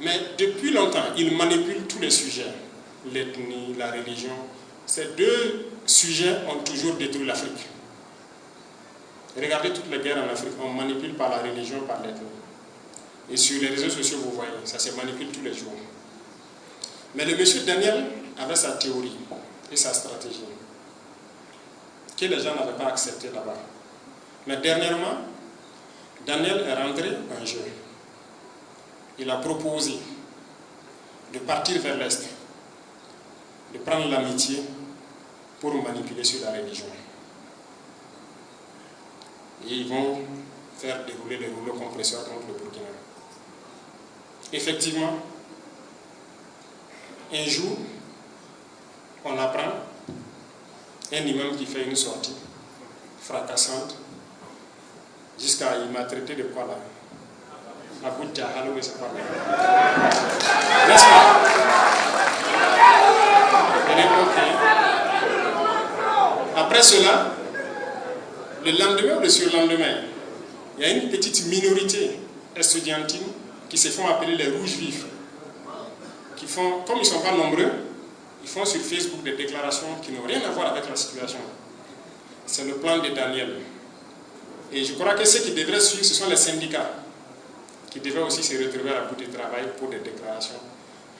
Mais depuis longtemps, ils manipulent tous les sujets. L'ethnie, la religion. Ces deux sujets ont toujours détruit l'Afrique. Regardez toutes les guerres en Afrique, on manipule par la religion, par l'ethnie. Et sur les réseaux sociaux, vous voyez, ça se manipule tous les jours. Mais le monsieur Daniel avait sa théorie et sa stratégie, que les gens n'avaient pas accepté là-bas. Mais dernièrement, Daniel est rentré en jeu. Il a proposé de partir vers l'Est, de prendre l'amitié pour manipuler sur la religion. Et ils vont faire dérouler les rouleaux compresseurs contre le Burkina. Effectivement, un jour, on apprend un imam qui fait une sortie fracassante jusqu'à il m'a traité de quoi là? Abu Jahal, oui, c'est pas vrai. N'est-ce pas? Après cela, le lendemain ou le surlendemain, il y a une petite minorité estudiantine qui se font appeler les rouges vifs, qui font, comme ils ne sont pas nombreux, ils font sur Facebook des déclarations qui n'ont rien à voir avec la situation. C'est le plan de Daniel. Et je crois que ceux qui devraient suivre, ce sont les syndicats, qui devraient aussi se retrouver à bout de travail pour des déclarations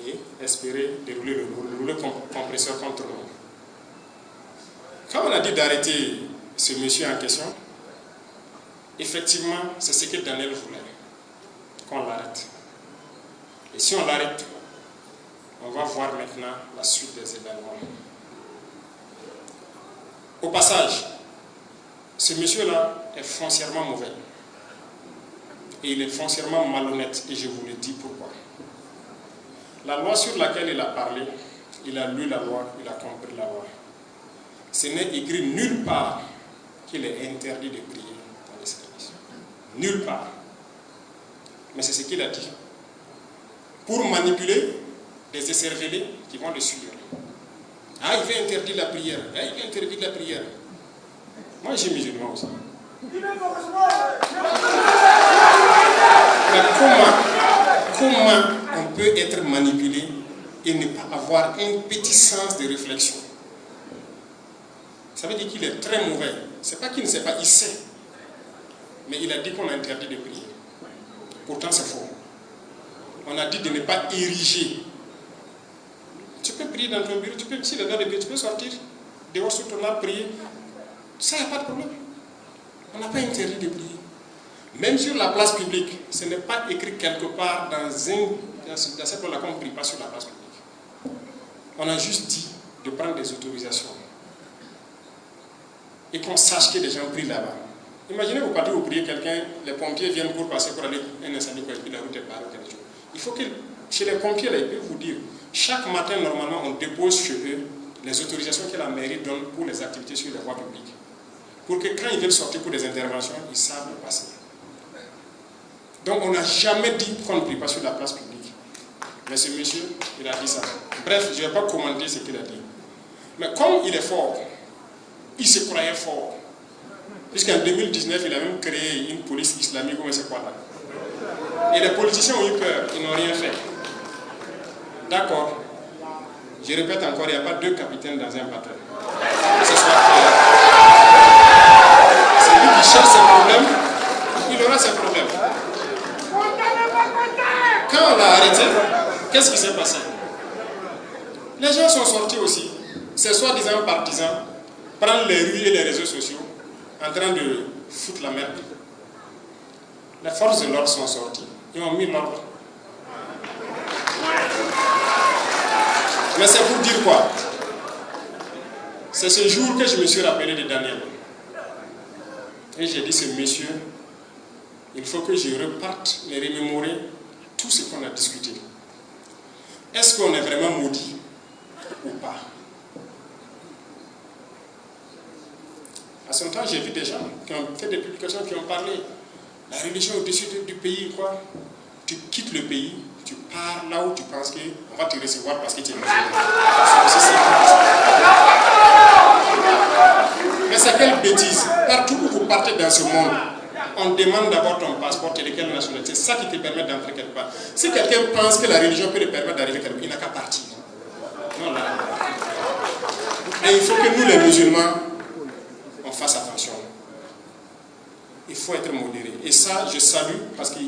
et espérer dérouler le rouleau compresseur contre nous. Quand on a dit d'arrêter ce monsieur en question, effectivement, c'est ce que Daniel voulait, qu'on l'arrête. Et si on l'arrête, on va voir maintenant la suite des événements. Au passage, ce monsieur-là est foncièrement mauvais. Et il est foncièrement malhonnête, et je vous le dis pourquoi. La loi sur laquelle il a parlé, il a lu la loi, il a compris la loi. Ce n'est écrit nulle part qu'il est interdit de prier dans les services. Nulle part. Mais c'est ce qu'il a dit. Pour manipuler des écervelés qui vont le suivre. Ah, il veut interdire la prière. Ah, il veut interdire la prière. Moi, j'ai musulman aussi. Mais comment on peut être manipulé et ne pas avoir un petit sens de réflexion? Ça veut dire qu'il est très mauvais. Ce n'est pas qu'il ne sait pas, il sait. Mais il a dit qu'on a interdit de prier. Pourtant, c'est faux. On a dit de ne pas ériger. Tu peux prier dans ton bureau, tu peux, si le gars de Dieu, tu peux sortir dehors sur ton arbre, prier. Ça, il n'y a pas de problème. On n'a pas interdit de prier. Même sur la place publique, ce n'est pas écrit quelque part dans cette loi-là qu'on ne prie pas sur la place publique. On a juste dit de prendre des autorisations. Et qu'on sache que les gens prient là-bas. Imaginez, vous partez, vous priez quelqu'un, les pompiers viennent pour passer pour aller un incendie, et puis la route est barrée ou quelque chose. Il faut que, chez les pompiers, là, ils peuvent vous dire, chaque matin, normalement, on dépose chez eux les autorisations que la mairie donne pour les activités sur les voies publiques. Pour que quand ils veulent sortir pour des interventions, ils savent le passer. Donc, on n'a jamais dit qu'on ne prie pas sur la place publique. Mais ce monsieur, il a dit ça. Bref, je ne vais pas commenter ce qu'il a dit. Mais comme il est fort, il se croyait fort. Puisqu'en 2019, il a même créé une police islamique, ou c'est quoi là. Et les politiciens ont eu peur, ils n'ont rien fait. D'accord. Je répète encore, il n'y a pas deux capitaines dans un bateau. Que ce soit clair. C'est lui qui cherche ses problèmes, il aura ses problèmes. Quand on l'a arrêté, qu'est-ce qui s'est passé? Les gens sont sortis aussi. Ces soi-disant partisans prennent les rues et les réseaux sociaux en train de foutre la merde. Les forces de l'ordre sont sorties. Ils ont mis l'ordre. Mais c'est pour dire quoi? C'est ce jour que je me suis rappelé de Daniel. Et j'ai dit, ce monsieur, il faut que je reparte et remémorer tout ce qu'on a discuté. Est-ce qu'on est vraiment maudit ou pas? À son temps, j'ai vu des gens qui ont fait des publications, qui ont parlé. La religion au-dessus du pays, quoi. Tu quittes le pays, tu pars là où tu penses qu'on va te recevoir parce que tu es musulman. Mais c'est quelle bêtise. Partout où vous partez dans ce monde, on demande d'abord ton passeport et de quelle nationalité. C'est ça qui te permet d'entrer quelque part. Si quelqu'un pense que la religion peut le permettre d'arriver quelque part, il n'a qu'à partir. Non, là. Et il faut que nous, les musulmans, on fasse attention. il faut être modéré. Et ça, je salue parce que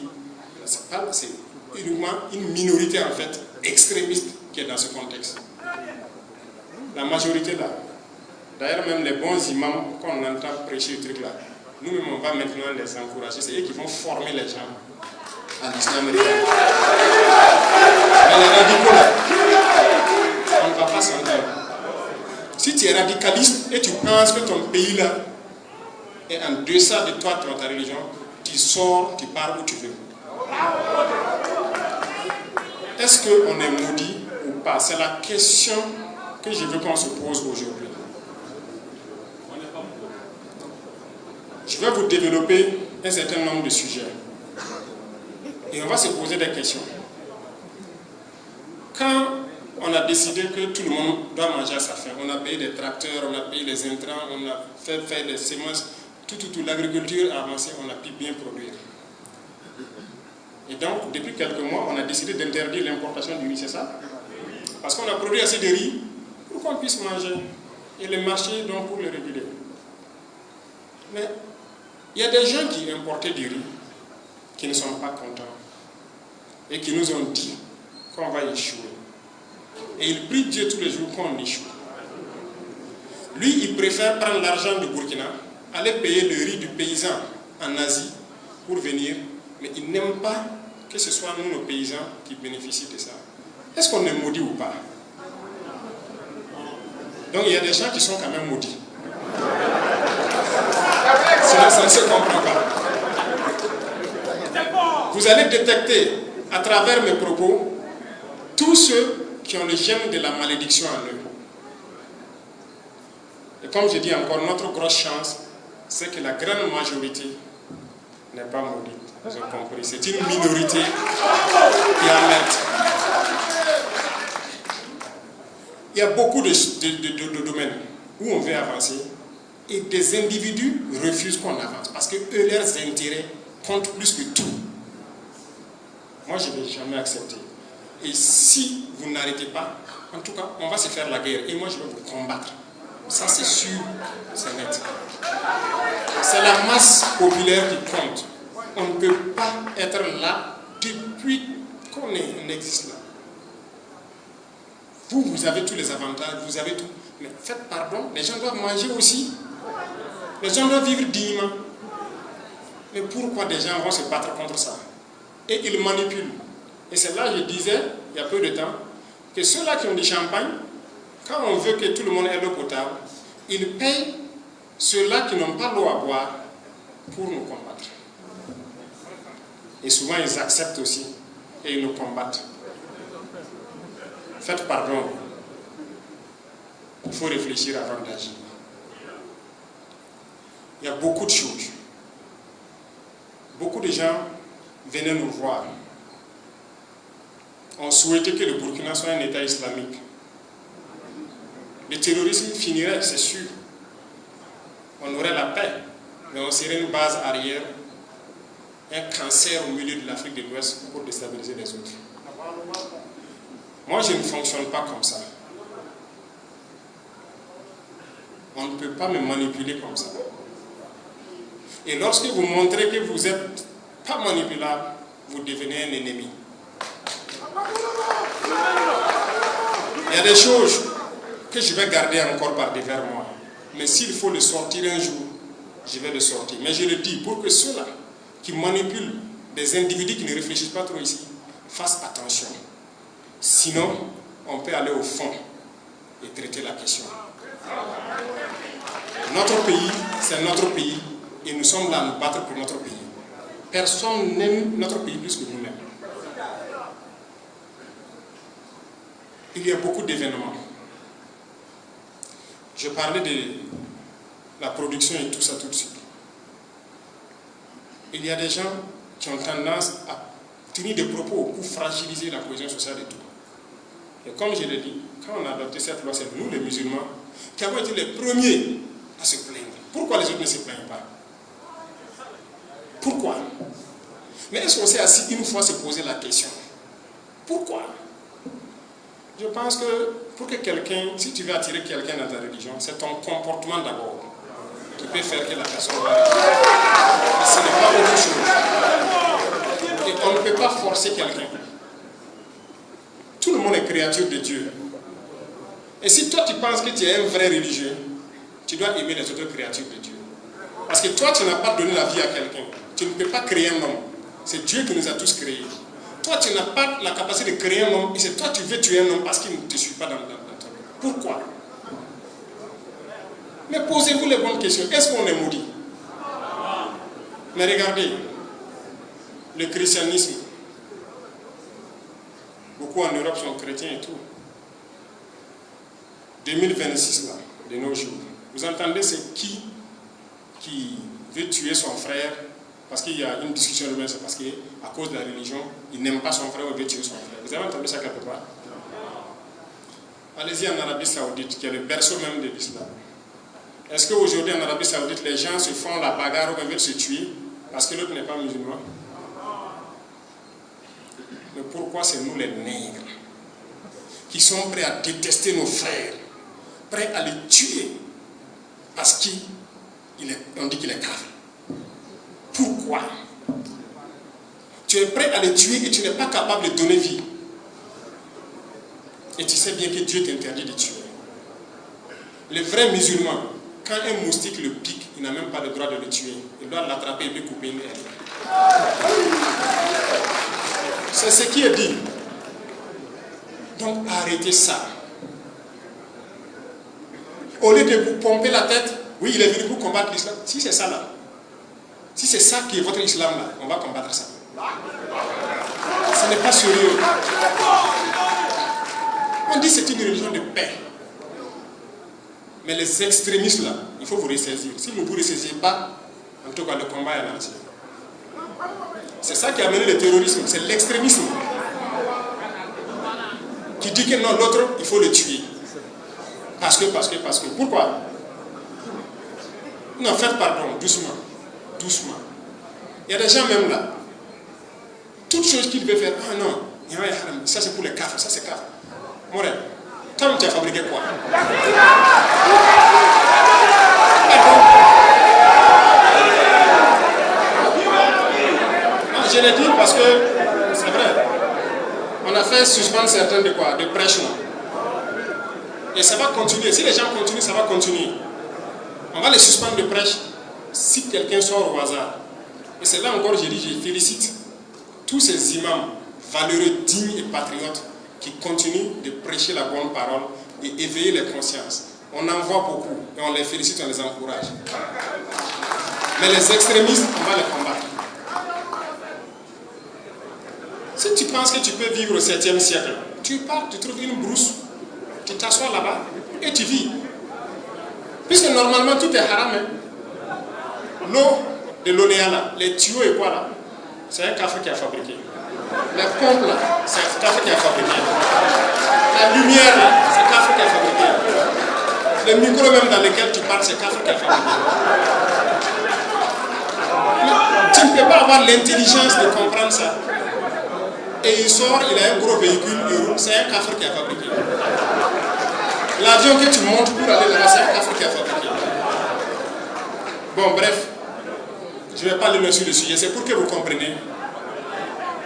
c'est uniquement une minorité en fait extrémiste qui est dans ce contexte. La majorité là, d'ailleurs même les bons imams qu'on entend prêcher le truc là, nous-mêmes on va maintenant les encourager, c'est eux qui vont former les gens à l'islam. Mais les radicaux là, on ne va pas s'entendre. Si tu es radicaliste et tu penses que ton pays là est en deçà de toi, de ta religion, tu sors, tu pars où tu veux. Est-ce qu'on est maudit ou pas? C'est la question que je veux qu'on se pose aujourd'hui. Je vais vous développer un certain nombre de sujets. Et on va se poser des questions. Quand on a décidé que tout le monde doit manger à sa faim, on a payé des tracteurs, on a payé les intrants, on a fait faire des semences, tout, l'agriculture a avancé, on a pu bien produire. Et donc, depuis quelques mois, on a décidé d'interdire l'importation du riz, c'est ça? Parce qu'on a produit assez de riz pour qu'on puisse manger. Et les marchés, donc, pour le réguler. Mais il y a des gens qui importaient du riz, qui ne sont pas contents, et qui nous ont dit qu'on va échouer. Et il prie Dieu tous les jours qu'on échoue. Lui, il préfère prendre l'argent du Burkina, aller payer le riz du paysan en Asie pour venir, mais il n'aime pas que ce soit nous, nos paysans, qui bénéficient de ça. Est-ce qu'on est maudit ou pas? Donc il y a des gens qui sont quand même maudits. Sinon, ça ne se comprend pas. Vous allez détecter à travers mes propos tous ceux qui ont le gène de la malédiction en eux. Et comme je dis encore, notre grosse chance, c'est que la grande majorité n'est pas maudite. Vous avez compris, c'est une minorité qui en met. Il y a beaucoup de domaines où on veut avancer et des individus refusent qu'on avance parce que eux, leurs intérêts comptent plus que tout. Moi, je ne vais jamais accepter. Et si vous n'arrêtez pas, en tout cas, on va se faire la guerre et moi, je vais vous combattre. Ça, c'est sûr, c'est net. C'est la masse populaire qui compte. On ne peut pas être là depuis qu'on existe là. Vous avez tous les avantages, vous avez tout. Mais faites pardon, les gens doivent manger aussi. Les gens doivent vivre dignement. Mais pourquoi des gens vont se battre contre ça? Et ils manipulent. Et c'est là que je disais, il y a peu de temps, que ceux-là qui ont du champagne, quand on veut que tout le monde ait l'eau potable, ils payent ceux-là qui n'ont pas l'eau à boire pour nous combattre. Et souvent, ils acceptent aussi et ils nous combattent. Faites pardon. Il faut réfléchir avant d'agir. Il y a beaucoup de choses. Beaucoup de gens venaient nous voir. On souhaitait que le Burkina soit un État islamique. Le terrorisme finirait, c'est sûr. On aurait la paix, mais on serait une base arrière, un cancer au milieu de l'Afrique de l'Ouest pour déstabiliser les autres. Moi, je ne fonctionne pas comme ça. On ne peut pas me manipuler comme ça. Et lorsque vous montrez que vous n'êtes pas manipulable, vous devenez un ennemi. Il y a des choses que je vais garder encore par devers moi. Mais s'il faut le sortir un jour, je vais le sortir. Mais je le dis pour que ceux-là qui manipulent des individus qui ne réfléchissent pas trop ici, fassent attention. Sinon, on peut aller au fond et traiter la question. Notre pays, c'est notre pays et nous sommes là à nous battre pour notre pays. Personne n'aime notre pays plus que nous-mêmes. Il y a beaucoup d'événements. Je parlais de la production et tout ça tout de suite. Il y a des gens qui ont tendance à tenir des propos pour fragiliser la cohésion sociale et tout. Et comme je l'ai dit, quand on a adopté cette loi, c'est nous les musulmans qui avons été les premiers à se plaindre. Pourquoi les autres ne se plaignent pas? Pourquoi? Mais est-ce qu'on s'est assis une fois se poser la question? Pourquoi? Je pense que pour que quelqu'un, si tu veux attirer quelqu'un dans ta religion, c'est ton comportement d'abord qui peut faire que la personne va. forcer quelqu'un. Tout le monde est créature de Dieu. Et si toi tu penses que tu es un vrai religieux, tu dois aimer les autres créatures de Dieu. Parce que toi tu n'as pas donné la vie à quelqu'un. Tu ne peux pas créer un homme. C'est Dieu qui nous a tous créés. Toi tu n'as pas la capacité de créer un homme et c'est toi tu veux tuer un homme parce qu'il ne te suit pas dans ton cœur. Pourquoi? Mais posez-vous les bonnes questions. Est-ce qu'on est maudit? Mais regardez, le christianisme, beaucoup en Europe sont chrétiens et tout. 2026 là, de nos jours, vous entendez c'est qui veut tuer son frère parce qu'il y a une discussion humaine, c'est parce qu'à cause de la religion, il n'aime pas son frère ou veut tuer son frère. Vous avez entendu ça quelque part? Allez-y en Arabie Saoudite, qui est le berceau même de l'islam. Est-ce qu'aujourd'hui en Arabie Saoudite, les gens se font la bagarre ou veulent se tuer parce que l'autre n'est pas musulman? Mais pourquoi c'est nous les nègres qui sommes prêts à détester nos frères, prêts à les tuer parce qu'on dit qu'il est kafir? Pourquoi? Tu es prêt à les tuer et tu n'es pas capable de donner vie. Et tu sais bien que Dieu t'interdit de tuer. Le vrai musulman, quand un moustique le pique, il n'a même pas le droit de le tuer. Il doit l'attraper et lui couper une aile. C'est ce qui est dit. Donc arrêtez ça. Au lieu de vous pomper la tête, oui, il est venu pour combattre l'islam. Si c'est ça là, si c'est ça qui est votre islam là, on va combattre ça. Ce n'est pas sérieux. On dit que c'est une religion de paix. Mais les extrémistes là, il faut vous ressaisir. Si vous ne vous ressaisissez pas, en tout cas le combat est lancé. C'est ça qui a amené le terrorisme, c'est l'extrémisme. Qui dit que non, l'autre, il faut le tuer. Parce que. Pourquoi? Non, faites pardon, doucement. Doucement. Il y a des gens même là. Toute chose qu'il veut faire, ah non, ça c'est pour les kafres, ça c'est kafre. Morel, toi tu as fabriqué quoi? Non, je l'ai dit parce que c'est vrai. On a fait suspendre certains de quoi? De prêches. Et ça va continuer. Si les gens continuent, ça va continuer. On va les suspendre de prêche si quelqu'un sort au hasard. Et c'est là encore, je félicite tous ces imams valeureux, dignes et patriotes qui continuent de prêcher la bonne parole et éveiller les consciences. On en voit beaucoup et on les félicite, on les encourage. Mais les extrémistes, on va les combattre. Si tu penses que tu peux vivre au 7e siècle, tu pars, tu trouves une brousse, tu t'assois là-bas et tu vis. Puisque normalement tout est haram. Hein. L'eau de l'Onéa là, les tuyaux et quoi là, c'est un café qui a fabriqué. Les pompes là, c'est un café qui a fabriqué. La lumière là, c'est un café qui a fabriqué. Les micros même dans lesquels tu parles, c'est un café qui a fabriqué. Mais tu ne peux pas avoir l'intelligence de comprendre ça. Et il sort, il a un gros véhicule, il roule, c'est un café qui a fabriqué. L'avion que tu montes pour aller là-bas, c'est un café qui a fabriqué. Bon, bref, je ne vais pas aller sur le sujet, c'est pour que vous compreniez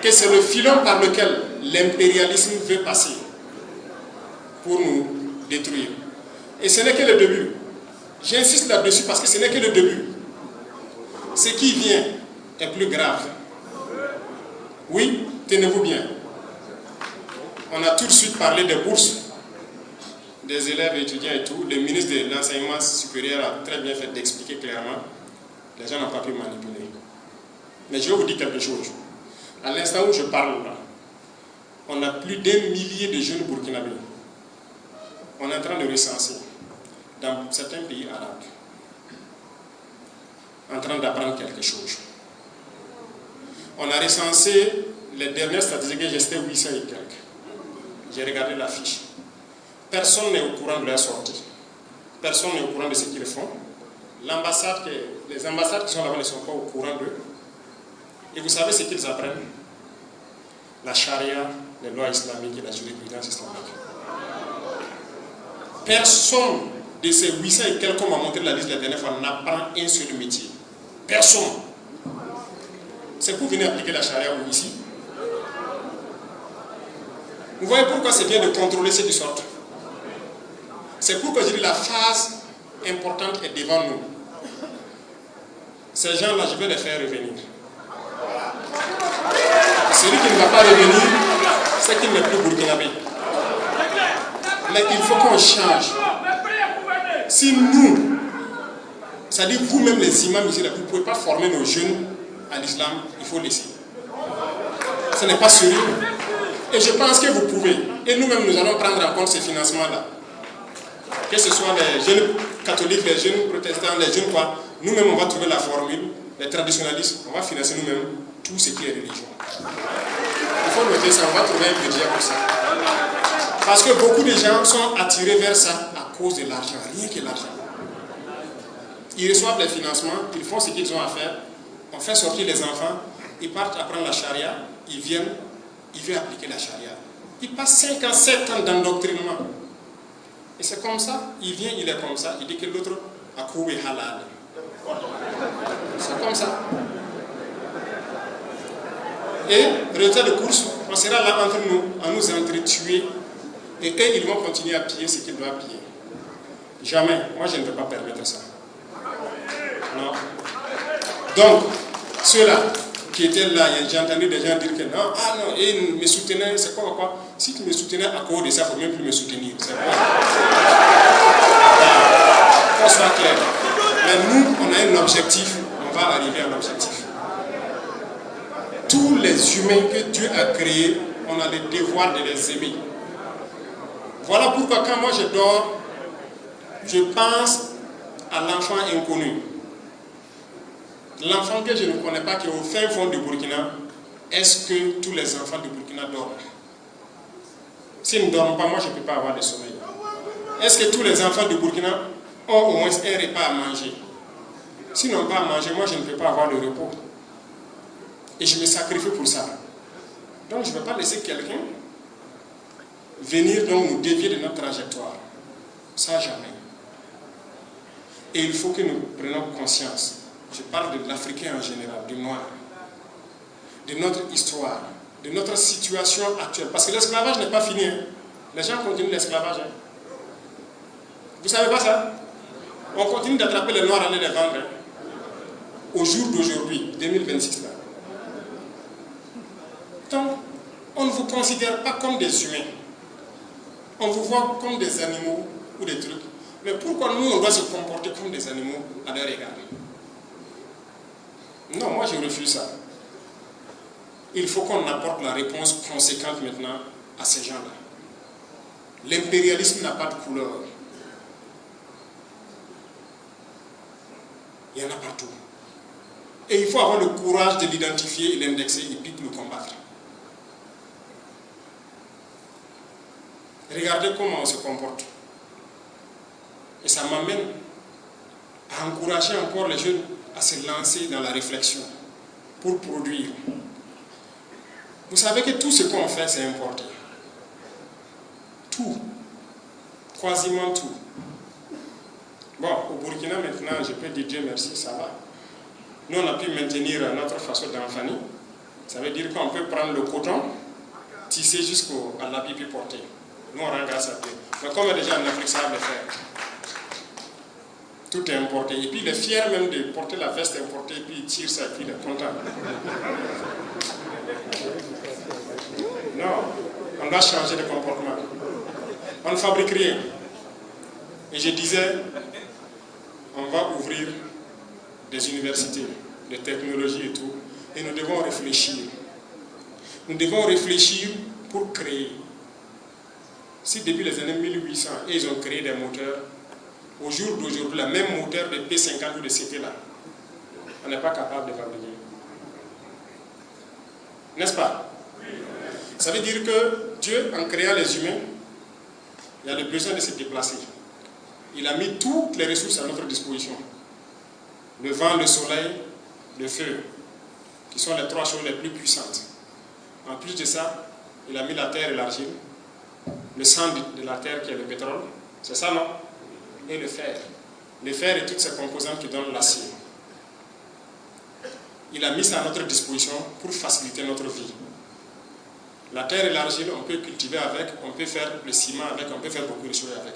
que c'est le filon par lequel l'impérialisme veut passer pour nous détruire. Et ce n'est que le début. J'insiste là-dessus parce que ce n'est que le début. Ce qui vient est plus grave. Oui, tenez-vous bien. On a tout de suite parlé des bourses des élèves, étudiants et tout. Le ministre de l'enseignement supérieur a très bien fait d'expliquer clairement. Les gens n'ont pas pu manipuler. Mais je vais vous dire quelque chose. À l'instant où je parle là, on a plus d'1 millier de jeunes burkinabés. On est en train de recenser dans certains pays arabes. En train d'apprendre quelque chose. On a recensé les dernières statistiques, j'étais 800 et quelques. J'ai regardé la fiche. Personne n'est au courant de leur sortie. Personne n'est au courant de ce qu'ils font. Les ambassades qui sont là-bas ne sont pas au courant d'eux. Et vous savez ce qu'ils apprennent? La charia, les lois islamiques et la jurisprudence islamique. Personne de ces 800 et quelques qu'on m'a montré la liste la dernière fois n'apprend un seul métier. Personne. C'est pour venir appliquer la charia ou ici. Vous voyez pourquoi c'est bien de contrôler ceux qui sortent. C'est pourquoi je dis la phase importante est devant nous. Ces gens-là, je vais les faire revenir. Celui qui ne va pas revenir, c'est qu'il n'est plus burkinabé. Mais il faut qu'on change. Si nous, c'est-à-dire vous-même les imams ici, vous ne pouvez pas former nos jeunes à l'islam, il faut laisser. Ce n'est pas sérieux. Et je pense que vous pouvez. Et nous-mêmes, nous allons prendre en compte ces financements-là. Que ce soit les jeunes catholiques, les jeunes protestants, les jeunes quoi, nous-mêmes, on va trouver la formule, les traditionalistes, on va financer nous-mêmes tout ce qui est religion. Il faut noter ça, on va trouver un budget pour ça. Parce que beaucoup de gens sont attirés vers ça à cause de l'argent, rien que l'argent. Ils reçoivent les financements, ils font ce qu'ils ont à faire, on fait sortir les enfants, ils partent apprendre la charia, ils viennent, ils veulent appliquer la charia. Ils passent 5 ans, 7 ans d'endoctrinement. Et c'est comme ça, il vient, il est comme ça, il dit que l'autre a couru halal. C'est comme ça. Et, résultat de course, on sera là entre nous, à nous entretuer, et eux, ils vont continuer à piller ce qu'ils doivent piller. Jamais. Moi, je ne peux pas permettre ça. Non. Donc, ceux-là qui étaient là, j'ai entendu des gens dire que non, ah non, et ils me soutenaient, c'est quoi. Si tu me soutenais à cause de ça, il ne faut même plus me soutenir. C'est quoi? Qu'on soit clair. Mais nous, on a un objectif, on va arriver à l'objectif. Tous les humains que Dieu a créés, on a le devoir de les aimer. Voilà pourquoi quand moi je dors, je pense à l'enfant inconnu. L'enfant que je ne connais pas, qui est au fin fond du Burkina, est-ce que tous les enfants du Burkina dorment? S'ils ne dorment pas, moi je ne peux pas avoir de sommeil. Est-ce que tous les enfants du Burkina ont au moins un repas à manger? S'ils n'ont pas à manger, moi je ne peux pas avoir le repos. Et je me sacrifie pour ça. Donc je ne vais pas laisser quelqu'un venir donc nous dévier de notre trajectoire. Ça jamais. Et il faut que nous prenions conscience. Je parle de l'Africain en général, du noir, de notre histoire, de notre situation actuelle. Parce que l'esclavage n'est pas fini. Hein. Les gens continuent l'esclavage. Hein. Vous ne savez pas ça? On continue d'attraper les noirs et aller les vendre. Hein. Au jour d'aujourd'hui, 2026 là. Donc, on ne vous considère pas comme des humains. On vous voit comme des animaux ou des trucs. Mais pourquoi nous, on doit se comporter comme des animaux à leur égard? Non, moi je refuse ça. Il faut qu'on apporte la réponse conséquente maintenant à ces gens-là. L'impérialisme n'a pas de couleur. Il y en a partout. Et il faut avoir le courage de l'identifier et l'indexer et puis de le combattre. Regardez comment on se comporte. Et ça m'amène à encourager encore les jeunes à se lancer dans la réflexion pour produire. Vous savez que tout ce qu'on fait, c'est importé. Tout. Quasiment tout. Bon, au Burkina maintenant, je peux dire Dieu merci, ça va. Nous, on a pu maintenir notre façon d'enfanner. Ça veut dire qu'on peut prendre le coton, tisser jusqu'à l'habit puis porter. Nous, on rend grâce à Dieu. Mais comme déjà en Afrique, ça va le faire. Tout est importé. Et puis, il est fier même de porter la veste importée, et puis il tire ça, et puis il est content. Non, on doit changer de comportement. On ne fabrique rien. Et je disais, on va ouvrir des universités, de technologie et tout, et nous devons réfléchir. Nous devons réfléchir pour créer. Si depuis les années 1800, ils ont créé des moteurs, au jour d'aujourd'hui, le même moteur de P50 ou de CT là, on n'est pas capable de fabriquer. N'est-ce pas? Ça veut dire que Dieu, en créant les humains, il a le besoin de se déplacer. Il a mis toutes les ressources à notre disposition. Le vent, le soleil, le feu, qui sont les trois choses les plus puissantes. En plus de ça, il a mis la terre et l'argile, le sang de la terre qui est le pétrole, c'est ça non? Et le fer. Le fer et toutes ces composantes qui donnent l'acier. Il a mis ça à notre disposition pour faciliter notre vie. La terre et l'argile, on peut cultiver avec, on peut faire le ciment avec, on peut faire beaucoup de choses avec.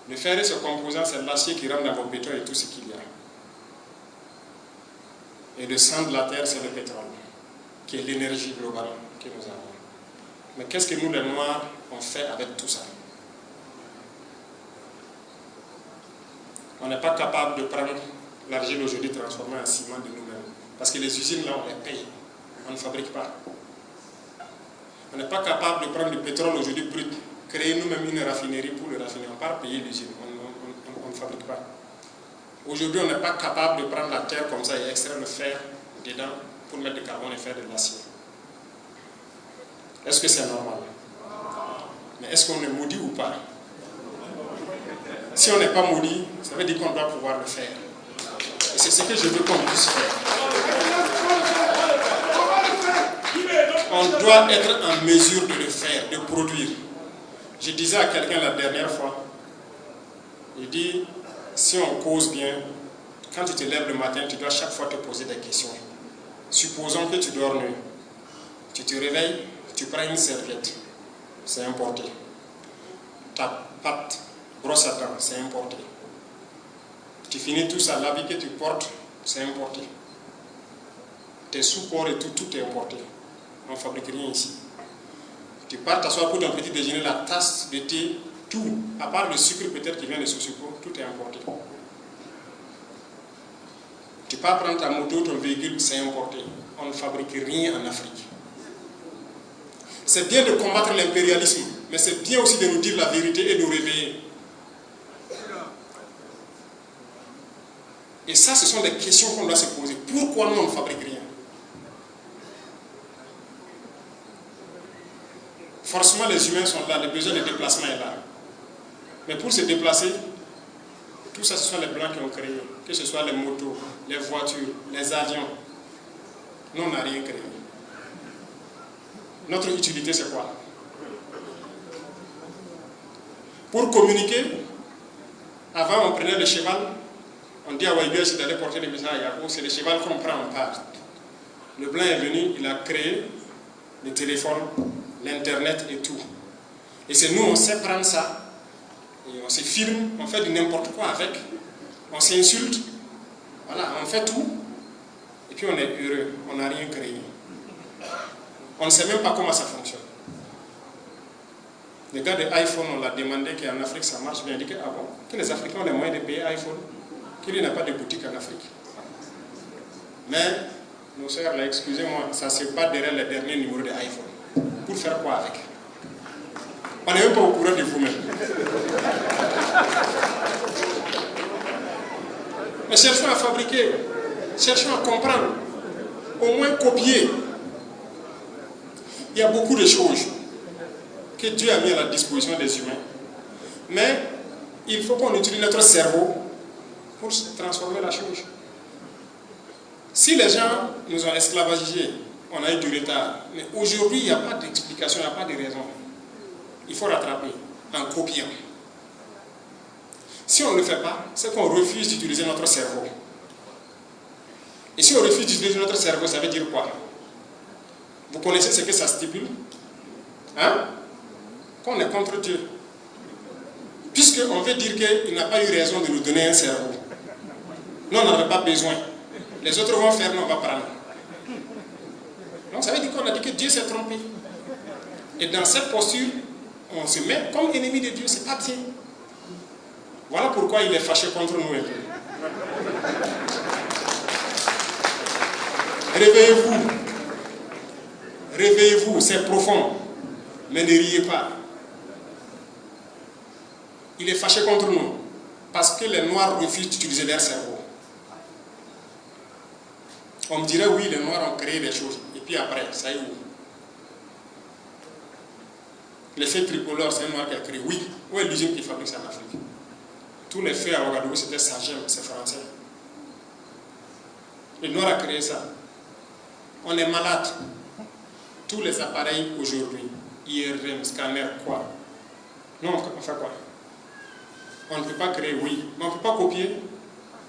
Le fer et ce composant, c'est l'acier qui rentre dans vos bétons et tout ce qu'il y a. Et le sang de la terre, c'est le pétrole, qui est l'énergie globale que nous avons. Mais qu'est-ce que nous, les Noirs, on fait avec tout ça? On n'est pas capable de prendre l'argile aujourd'hui transformée en ciment de nous-mêmes. Parce que les usines, là, on les paye. On ne fabrique pas. On n'est pas capable de prendre du pétrole aujourd'hui brut, créer nous-mêmes une raffinerie pour le raffiner. On ne part payer l'usine. On ne fabrique pas. Aujourd'hui, on n'est pas capable de prendre la terre comme ça et extraire le fer dedans pour mettre du carbone et faire de l'acier. Est-ce que c'est normal? Mais est-ce qu'on est maudit ou pas? Si on n'est pas maudit, ça veut dire qu'on doit pouvoir le faire. Et c'est ce que je veux qu'on puisse faire. On doit être en mesure de le faire, de produire. Je disais à quelqu'un la dernière fois, il dit, si on cause bien, quand tu te lèves le matin, tu dois chaque fois te poser des questions. Supposons que tu dors nu. Tu te réveilles, tu prends une serviette, c'est importé. Ta pâte, brosse à dents, c'est importé. Tu finis tout ça, l'habit que tu portes, c'est importé. Tes sous-corps et tout, tout est importé. On ne fabrique rien ici. Tu pars t'asseoir pour ton petit déjeuner, la tasse de thé, tout, à part le sucre peut-être qui vient de Sosiko, tout est importé. Tu pars prendre ta moto, ton véhicule, c'est importé. On ne fabrique rien en Afrique. C'est bien de combattre l'impérialisme, mais c'est bien aussi de nous dire la vérité et de nous réveiller. Et ça, ce sont des questions qu'on doit se poser. Pourquoi nous, on ne fabrique rien? Forcément, les humains sont là, le besoin de déplacement est là. Mais pour se déplacer, tout ça, ce sont les Blancs qui ont créé. Que ce soit les motos, les voitures, les avions. Nous, on n'a rien créé. Notre utilité, c'est quoi? Pour communiquer, avant, on prenait le cheval. On dit à Waïbia, c'est d'aller porter les messages à Yako. C'est le cheval qu'on prend en part. Le Blanc est venu, il a créé le téléphone, l'Internet et tout. Et c'est nous, on sait prendre ça. Et on se filme, on fait du n'importe quoi avec. On s'insulte. Voilà, on fait tout. Et puis on est heureux. On n'a rien créé. On ne sait même pas comment ça fonctionne. Le gars de iPhone, on l'a demandé qu'en Afrique ça marche bien. Il dit que, ah bon, que les Africains ont les moyens de payer iPhone, qu'il n'a pas de boutique en Afrique. Mais, nos sœurs, là, excusez-moi, ça ne se bat derrière les derniers numéros de iPhone. Pour faire quoi avec? On n'est même pas au courant de vous-même. Mais cherchons à fabriquer, cherchons à comprendre, au moins copier. Il y a beaucoup de choses que Dieu a mis à la disposition des humains. Mais il faut qu'on utilise notre cerveau pour transformer la chose. Si les gens nous ont esclavagisés, on a eu du retard. Mais aujourd'hui, il n'y a pas d'explication, il n'y a pas de raison. Il faut rattraper en copiant. Si on ne le fait pas, c'est qu'on refuse d'utiliser notre cerveau. Et si on refuse d'utiliser notre cerveau, ça veut dire quoi? Vous connaissez ce que ça stipule? Hein? Qu'on est contre Dieu. Puisqu'on veut dire qu'il n'a pas eu raison de nous donner un cerveau. Nous, on n'en avait pas besoin. Les autres vont faire, nous, on va prendre. Donc ça veut dire qu'on a dit que Dieu s'est trompé. Et dans cette posture, on se met comme ennemi de Dieu, c'est pas bien. Voilà pourquoi il est fâché contre nous. Réveillez-vous. Réveillez-vous, c'est profond. Mais ne riez pas. Il est fâché contre nous. Parce que les Noirs refusent d'utiliser leur cerveau. On me dirait, oui, les Noirs ont créé des choses. Et puis après, ça y est où? L'effet tricolore, c'est un Noir qui a créé. Oui, où est l'usine qui fabrique ça en Afrique? Tous les feux à Ouagadougou, c'était Sagem, c'est français. Le Noir a créé ça. On est malade. Tous les appareils aujourd'hui, IRM, scanner, quoi? Non, on fait quoi? On ne peut pas créer, oui, mais on ne peut pas copier.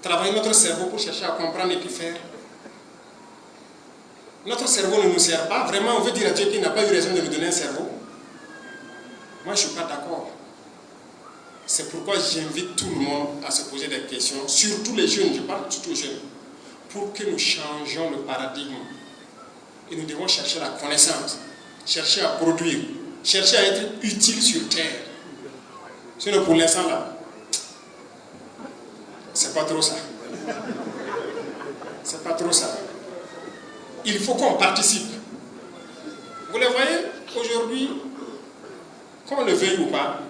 Travailler notre cerveau pour chercher à comprendre et puis faire. Notre cerveau ne nous sert pas. Vraiment, on veut dire à Dieu qu'il n'a pas eu raison de nous donner un cerveau. Moi, je ne suis pas d'accord. C'est pourquoi j'invite tout le monde à se poser des questions, surtout les jeunes, je parle surtout aux jeunes, pour que nous changions le paradigme. Et nous devons chercher la connaissance, chercher à produire, chercher à être utile sur terre. Sinon, pour l'instant, là, c'est pas trop ça. C'est pas trop ça. Il faut qu'on participe. Vous les voyez, aujourd'hui, qu'on le veuille ou pas,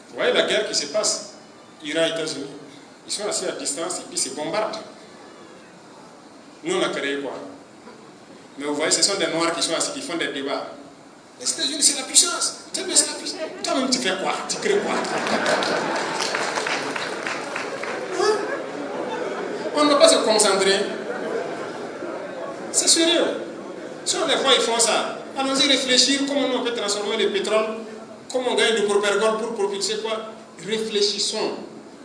vous voyez la guerre qui se passe, Iran, États-Unis, ils sont assis à distance et puis ils se bombardent. Nous, on a créé quoi? Mais vous voyez, ce sont des Noirs qui sont assis, qui font des débats. Les États-Unis, c'est la puissance. C'est la puissance. Toi-même, tu fais quoi? Tu crées quoi? Hein? On ne peut pas se concentrer. C'est sérieux. Si on les voit, ils font ça. Allons-y réfléchir comment on peut transformer le pétrole, comment on gagne du propergol pour propulser quoi? Réfléchissons.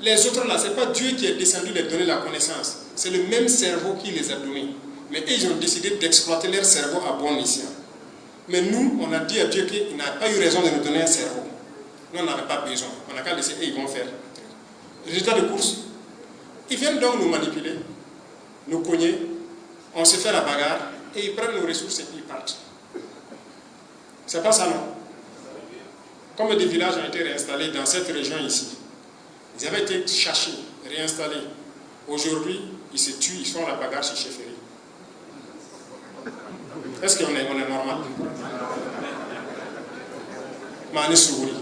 Les autres là, ce n'est pas Dieu qui est descendu les donner la connaissance. C'est le même cerveau qui les a donnés. Mais ils ont décidé d'exploiter leur cerveau à bon escient. Mais nous, on a dit à Dieu qu'il n'a pas eu raison de nous donner un cerveau. Nous, on n'avait pas besoin. On n'a qu'à laisser et ils vont faire. Résultat de course. Ils viennent donc nous manipuler, nous cogner, on se fait la bagarre et ils prennent nos ressources et puis ils partent. C'est pas ça, non? Comme des villages ont été réinstallés dans cette région ici, ils avaient été cherchés, réinstallés. Aujourd'hui, ils se tuent, ils font la bagarre chez Chefferie. Est-ce qu'on est normal? Mani Souri.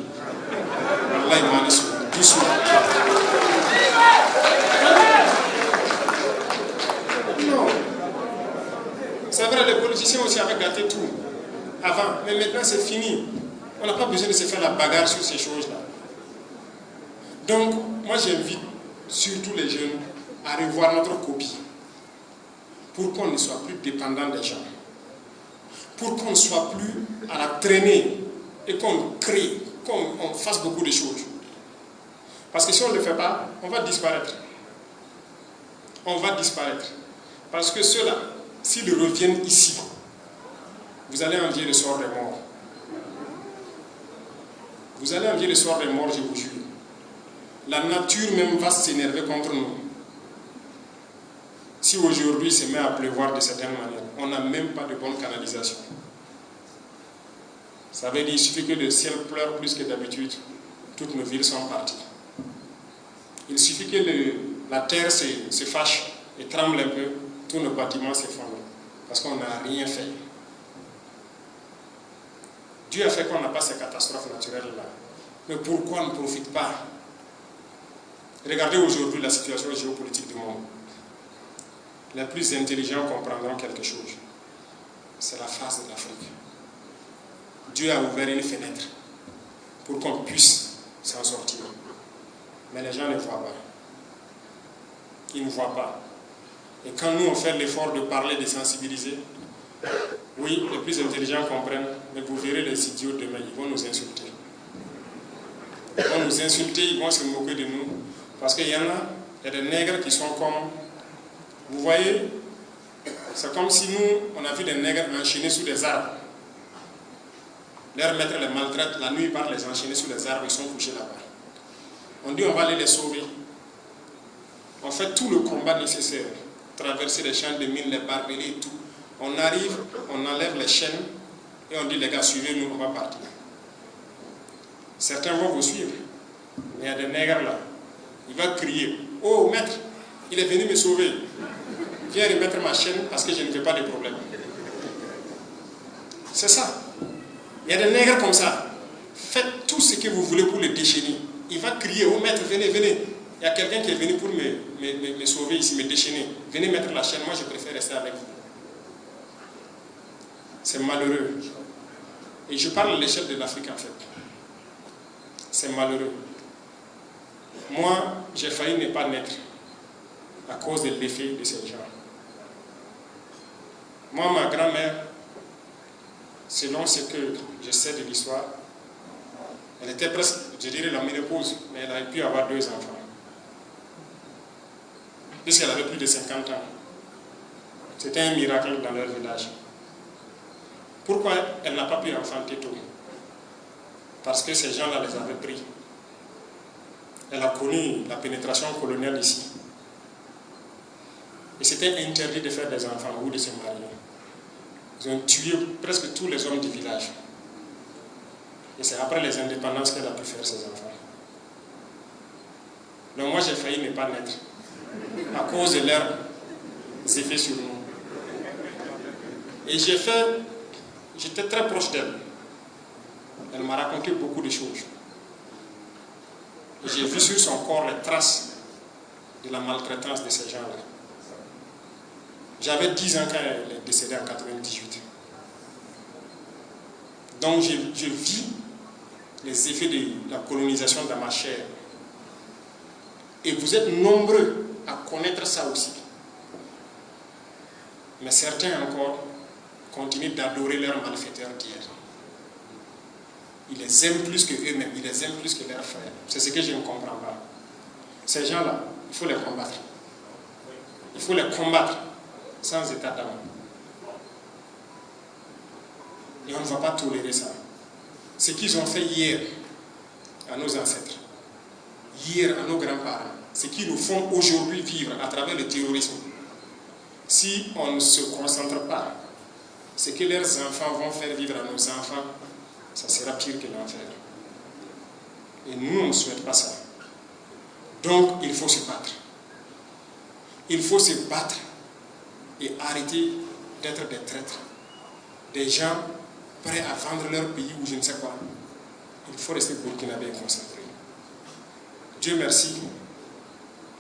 Wallahi Mani Souri. Doucement. Non. C'est vrai, les politiciens aussi avaient gâté tout avant, mais maintenant c'est fini. On n'a pas besoin de se faire la bagarre sur ces choses-là. Donc, moi j'invite surtout les jeunes à revoir notre copie pour qu'on ne soit plus dépendant des gens, pour qu'on ne soit plus à la traînée et qu'on crée, qu'on fasse beaucoup de choses. Parce que si on ne le fait pas, on va disparaître. On va disparaître. Parce que ceux-là, s'ils reviennent ici, vous allez envier le sort des morts. Vous allez envier le sort des morts, je vous jure. La nature même va s'énerver contre nous. Si aujourd'hui il se met à pleuvoir de certaines manières, on n'a même pas de bonne canalisation. Ça veut dire qu'il suffit que le ciel pleure plus que d'habitude, toutes nos villes sont parties. Il suffit que la terre se fâche et tremble un peu, tous nos bâtiments s'effondrent, parce qu'on n'a rien fait. Dieu a fait qu'on n'a pas ces catastrophes naturelles-là. Mais pourquoi on ne profite pas? Regardez aujourd'hui la situation géopolitique du monde. Les plus intelligents comprendront quelque chose. C'est la face de l'Afrique. Dieu a ouvert une fenêtre pour qu'on puisse s'en sortir. Mais les gens ne voient pas. Ils ne voient pas. Et quand nous on fait l'effort de parler, de sensibiliser, oui, les plus intelligents comprennent, mais vous verrez les idiots demain, ils vont nous insulter. Ils vont nous insulter, ils vont se moquer de nous. Parce qu'il y en a, il y a des nègres qui sont comme... Vous voyez, c'est comme si nous, on a vu des nègres enchaînés sous des arbres. Leurs maîtres les maltraitent, la nuit ils partent les enchaîner sous les arbres, ils sont couchés là-bas. On dit on va aller les sauver. On fait tout le combat nécessaire. Traverser les champs de mines, les barbelés et tout. On arrive, on enlève les chaînes et on dit les gars suivez-nous, on va partir. Certains vont vous suivre. Mais il y a des nègres là. Il va crier, oh maître, il est venu me sauver. Viens remettre ma chaîne parce que je ne veux pas de problème. C'est ça. Il y a des nègres comme ça. Faites tout ce que vous voulez pour le déchaîner. Il va crier, oh maître, venez, venez. Il y a quelqu'un qui est venu pour me sauver ici, me déchaîner. Venez mettre la chaîne, moi je préfère rester avec vous. C'est malheureux. Et je parle à l'échelle de l'Afrique en fait. C'est malheureux. Moi, j'ai failli ne pas naître à cause de l'effet de ces gens. Moi, ma grand-mère, selon ce que je sais de l'histoire, elle était presque, je dirais, la ménopause, mais elle a pu avoir 2 enfants. Puisqu'elle avait plus de 50 ans. C'était un miracle dans leur village. Pourquoi elle n'a pas pu enfanter tout? Parce que ces gens-là les avaient pris. Elle a connu la pénétration coloniale ici. Et c'était interdit de faire des enfants ou de se marier. Ils ont tué presque tous les hommes du village. Et c'est après les indépendances qu'elle a pu faire ses enfants. Donc moi j'ai failli ne pas naître à cause de leurs effets sur nous. Et j'étais très proche d'elle. Elle m'a raconté beaucoup de choses. Et j'ai vu sur son corps les traces de la maltraitance de ces gens-là. J'avais 10 ans quand elle est décédée en 1998. Donc je vis les effets de la colonisation dans ma chair. Et vous êtes nombreux à connaître ça aussi. Mais certains encore continuent d'adorer leurs malfaiteurs d'hier. Ils les aiment plus que eux-mêmes, ils les aiment plus que leurs frères. C'est ce que je ne comprends pas. Ces gens-là, il faut les combattre. Il faut les combattre sans état d'âme. Et on ne va pas tolérer ça. Ce qu'ils ont fait hier à nos ancêtres, hier à nos grands-parents, ce qu'ils nous font aujourd'hui vivre à travers le terrorisme, si on ne se concentre pas, ce que leurs enfants vont faire vivre à nos enfants, ça sera pire que l'enfer. Et nous, on ne souhaite pas ça. Donc, il faut se battre. Il faut se battre et arrêter d'être des traîtres. Des gens prêts à vendre leur pays ou je ne sais quoi. Il faut rester burkinabé et concentré. Dieu merci.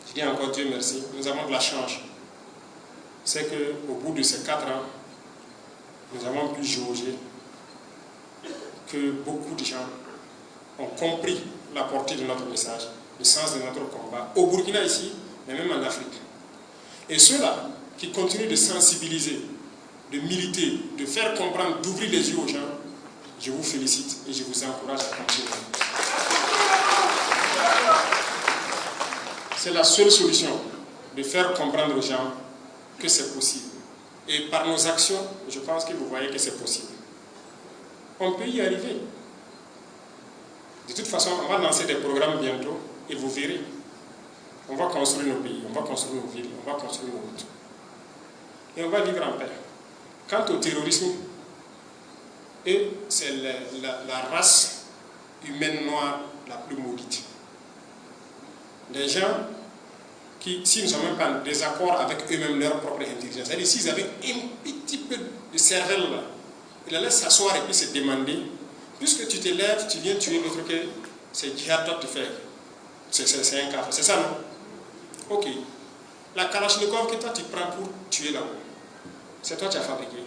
Je dis encore Dieu merci. Nous avons de la chance. C'est qu'au bout de ces 4 ans, nous avons pu jauger que beaucoup de gens ont compris la portée de notre message, le sens de notre combat, au Burkina ici, mais même en Afrique. Et ceux-là qui continuent de sensibiliser, de militer, de faire comprendre, d'ouvrir les yeux aux gens, je vous félicite et je vous encourage à continuer. C'est la seule solution, de faire comprendre aux gens que c'est possible. Et par nos actions, je pense que vous voyez que c'est possible. On peut y arriver. De toute façon, on va lancer des programmes bientôt et vous verrez. On va construire nos pays, on va construire nos villes, on va construire nos routes. Et on va vivre en paix. Quant au terrorisme, c'est la race humaine noire la plus maudite. Des gens qui, s'ils ne sont même pas en désaccord avec eux-mêmes, leur propre intelligence, c'est-à-dire s'ils avaient un petit peu de cervelle là, ils la laissent s'asseoir et puis se demander, puisque tu te lèves, tu viens tuer l'autre, que c'est djihad toi tu fais. C'est un cafre, c'est ça non? Ok. La Kalachnikov que toi tu prends pour tuer là-haut, c'est toi qui as fabriqué.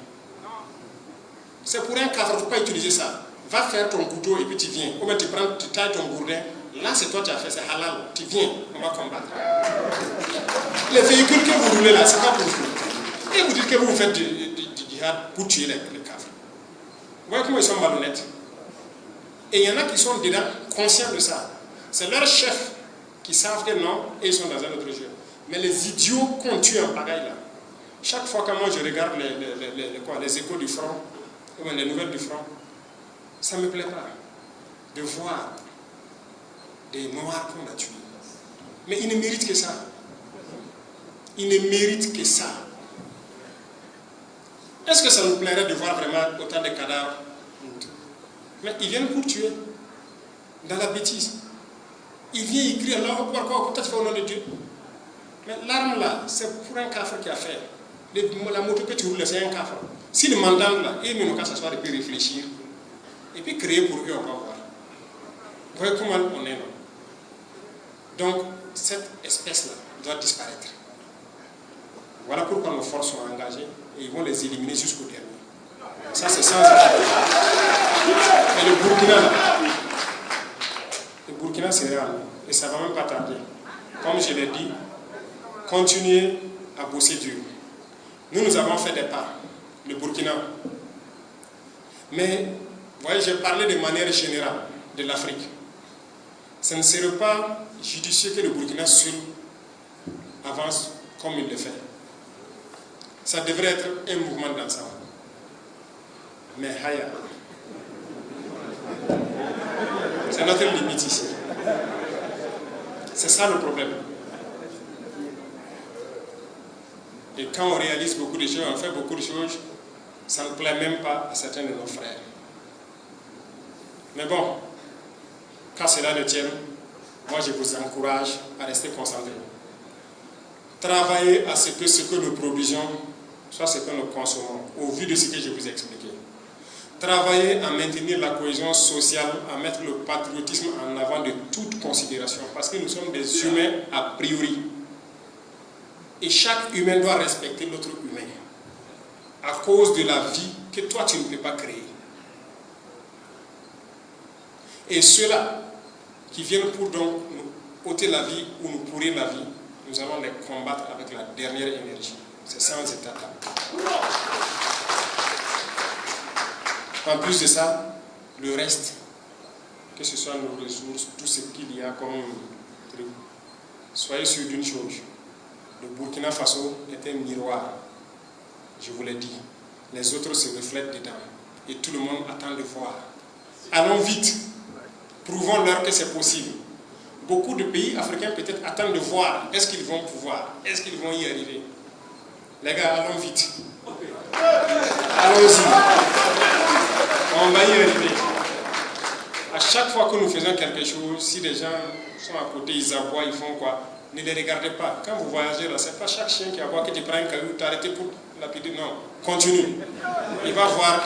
C'est pour un cafre, il ne faut pas utiliser ça. Va faire ton couteau et puis tu viens. Ou bien tu tailles ton gourdin. Là, c'est toi qui as fait, c'est halal. Tu viens, on va combattre. Les véhicules que vous roulez là, c'est pas pour vous. Et vous dites que vous faites du djihad pour tuer les cafres. Vous voyez comment ils sont malhonnêtes. Et il y en a qui sont dedans conscients de ça. C'est leurs chefs qui savent que non, et ils sont dans un autre jeu. Mais les idiots qu'on tue en pagaille là, chaque fois que moi je regarde les échos du front, ou les nouvelles du front, ça ne me plaît pas de voir des noirs qu'on a tués. Mais ils ne méritent que ça. Ils ne méritent que ça. Est-ce que ça nous plairait de voir vraiment autant de cadavres? Mais ils viennent pour tuer. Dans la bêtise. Ils viennent écrire là, pourquoi tu fais au nom de Dieu? Mais l'arme là, c'est pour un cafre qui a fait. La moto que tu roules, c'est un cafre. Si le mandat là, il ne qu'à s'asseoir et puis réfléchir. Et puis créer pour eux, on va voir. Vous voyez comment on est là. Donc, cette espèce-là doit disparaître. Voilà pourquoi nos forces sont engagées et ils vont les éliminer jusqu'au dernier. Ça, c'est sans arrêt. Et le Burkina, c'est réel. Et ça ne va même pas tarder. Comme je l'ai dit, continuez à bosser dur. Nous avons fait des pas. Le Burkina. Mais, vous voyez, j'ai parlé de manière générale de l'Afrique. Ce ne serait pas judicieux que le Burkina seul avance comme il le fait. Ça devrait être un mouvement d'ensemble. Mais Haya, c'est notre limite ici. C'est ça le problème. Et quand on réalise beaucoup de choses, on fait beaucoup de choses, ça ne plaît même pas à certains de nos frères. Mais bon, quand cela ne tient, moi je vous encourage à rester concentrés. Travaillez à ce que nous produisons soit ce que nous consommons, au vu de ce que je vous ai expliqué. Travaillez à maintenir la cohésion sociale, à mettre le patriotisme en avant de toute considération, parce que nous sommes des humains a priori. Et chaque humain doit respecter l'autre humain, à cause de la vie que toi tu ne peux pas créer. Et ceux-là qui viennent pour donc nous ôter la vie ou nous pourrir la vie, nous allons les combattre avec la dernière énergie. C'est sans état d'âme. En plus de ça, le reste, que ce soit nos ressources, tout ce qu'il y a comme truc, soyez sûrs d'une chose. Le Burkina Faso est un miroir. Je vous l'ai dit. Les autres se reflètent dedans. Et tout le monde attend de voir. Allons vite. Prouvons-leur que c'est possible. Beaucoup de pays africains peut-être attendent de voir. Est-ce qu'ils vont pouvoir? Est-ce qu'ils vont y arriver? Les gars, allons vite. Allons-y. On va y arriver. À chaque fois que nous faisons quelque chose, si les gens sont à côté, ils aboient, ils font quoi? Ne les regardez pas. Quand vous voyagez là, ce n'est pas chaque chien qui aboie que tu prends un caillou, t'arrêtes pour lapider. Non, continue. Il va voir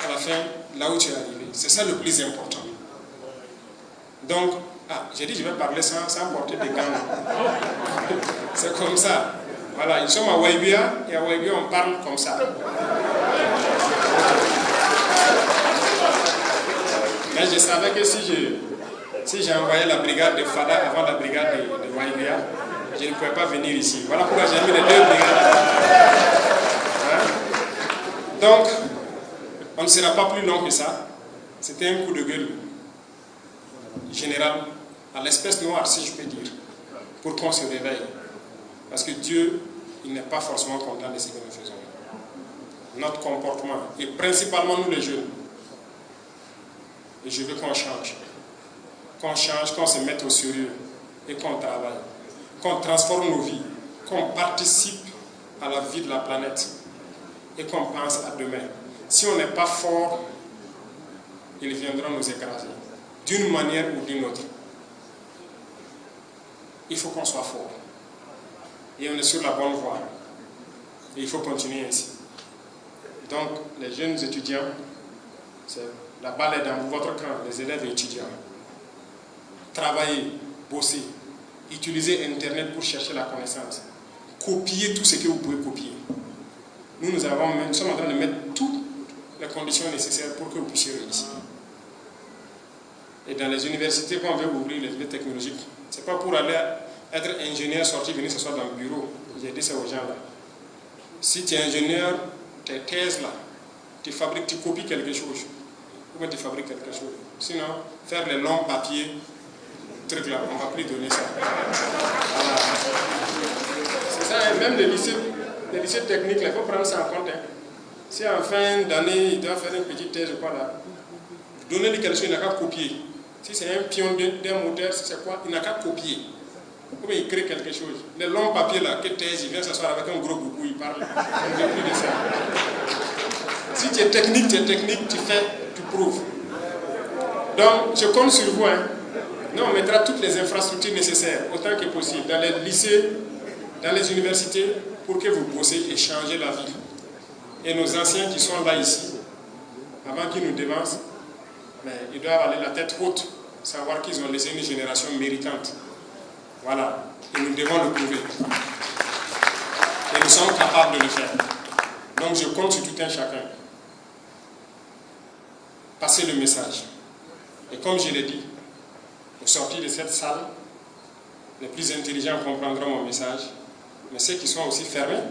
à la fin là où tu es arrivé. C'est ça le plus important. Donc, j'ai dit je vais parler sans porter des gants. C'est comme ça. Voilà, ils sont à Waibia et à Waibia on parle comme ça. Mais je savais que si j'ai envoyé la brigade de Fada avant la brigade de Waibia, je ne pouvais pas venir ici. Voilà pourquoi j'ai mis les deux brigades. Hein? Donc, on ne sera pas plus long que ça. C'était un coup de gueule général à l'espèce noire, si je peux dire, pour qu'on se réveille. Parce que Dieu, il n'est pas forcément content de ce que nous faisons. Notre comportement, et principalement nous les jeunes. Et je veux qu'on change. Qu'on change, qu'on se mette au sérieux et qu'on travaille. Qu'on transforme nos vies. Qu'on participe à la vie de la planète. Et qu'on pense à demain. Si on n'est pas fort, ils viendront nous écraser. D'une manière ou d'une autre. Il faut qu'on soit fort. Et on est sur la bonne voie. Et il faut continuer ainsi. Donc, les jeunes étudiants, la balle est dans votre camp, les élèves et étudiants. Travaillez, bossez, utilisez Internet pour chercher la connaissance. Copiez tout ce que vous pouvez copier. Nous sommes en train de mettre toutes les conditions nécessaires pour que vous puissiez réussir. Et dans les universités, quand on veut ouvrir les filières technologiques, ce n'est pas pour aller être ingénieur, sortir, venir s'asseoir dans le bureau. J'ai dit ça aux gens là. Si tu es ingénieur, tes thèses là, tu fabriques, tu copies quelque chose. Ou bien tu fabriques quelque chose. Sinon, faire les longs papiers, trucs là, on ne va plus donner ça. Voilà. C'est ça, même les lycées techniques, il faut prendre ça en compte. Hein. Si en fin d'année, il doit faire une petite thèse ou quoi là, donnez-lui quelque chose, il n'a qu'à copier. Si c'est un pion d'un moteur, c'est quoi? Il n'a qu'à copier. Ou bien il crée quelque chose. Les longs papiers là, que thèse, il vient s'asseoir avec un gros boubou, il parle. On ne veut plus de ça. Si tu es technique, tu fais, tu prouves. Donc, je compte sur vous. Hein. Nous, on mettra toutes les infrastructures nécessaires, autant que possible, dans les lycées, dans les universités, pour que vous bossez et changez la vie. Et nos anciens qui sont là ici, avant qu'ils nous devancent, mais ils doivent aller la tête haute, savoir qu'ils ont laissé une génération méritante. Voilà, et nous devons le prouver. Et nous sommes capables de le faire. Donc je compte sur tout un chacun. Passez le message. Et comme je l'ai dit, au sortir de cette salle, les plus intelligents comprendront mon message, mais ceux qui sont aussi fermés,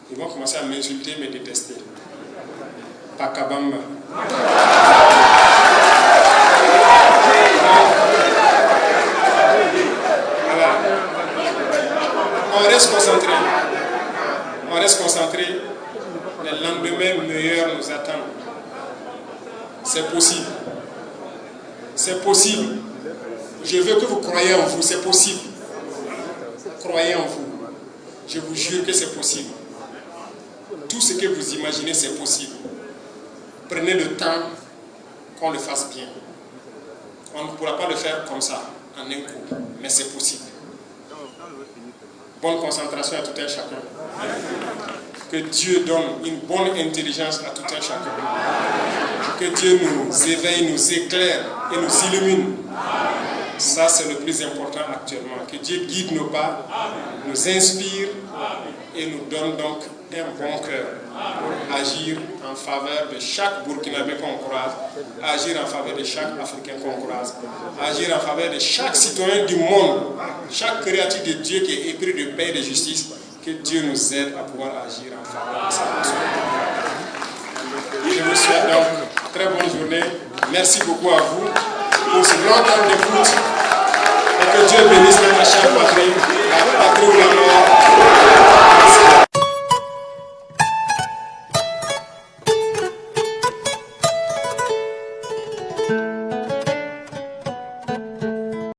ils vont commencer à m'insulter, me détester. Pakabamba. On reste concentré. On reste concentré. les lendemains meilleurs nous attendent. C'est possible. C'est possible. Je veux que vous croyez en vous, c'est possible. Croyez en vous. Je vous jure que c'est possible. Tout ce que vous imaginez, c'est possible. Prenez le temps qu'on le fasse bien. On ne pourra pas le faire comme ça, en un coup, mais c'est possible. Bonne concentration à tout un chacun. Que Dieu donne une bonne intelligence à tout un chacun. Que Dieu nous éveille, nous éclaire et nous illumine. Ça, c'est le plus important actuellement. Que Dieu guide nos pas, nous inspire et nous donne donc un bon cœur pour agir en faveur de chaque Burkinabé qu'on croise, agir en faveur de chaque Africain qu'on croise, agir en faveur de chaque citoyen du monde, chaque créature de Dieu qui est épris de paix et de justice. Que Dieu nous aide à pouvoir agir en faveur de sa personne. Je vous souhaite donc une très bonne journée. Merci beaucoup à vous pour ce grand temps d'écoute. Et que Dieu bénisse notre chère patrie, la patrie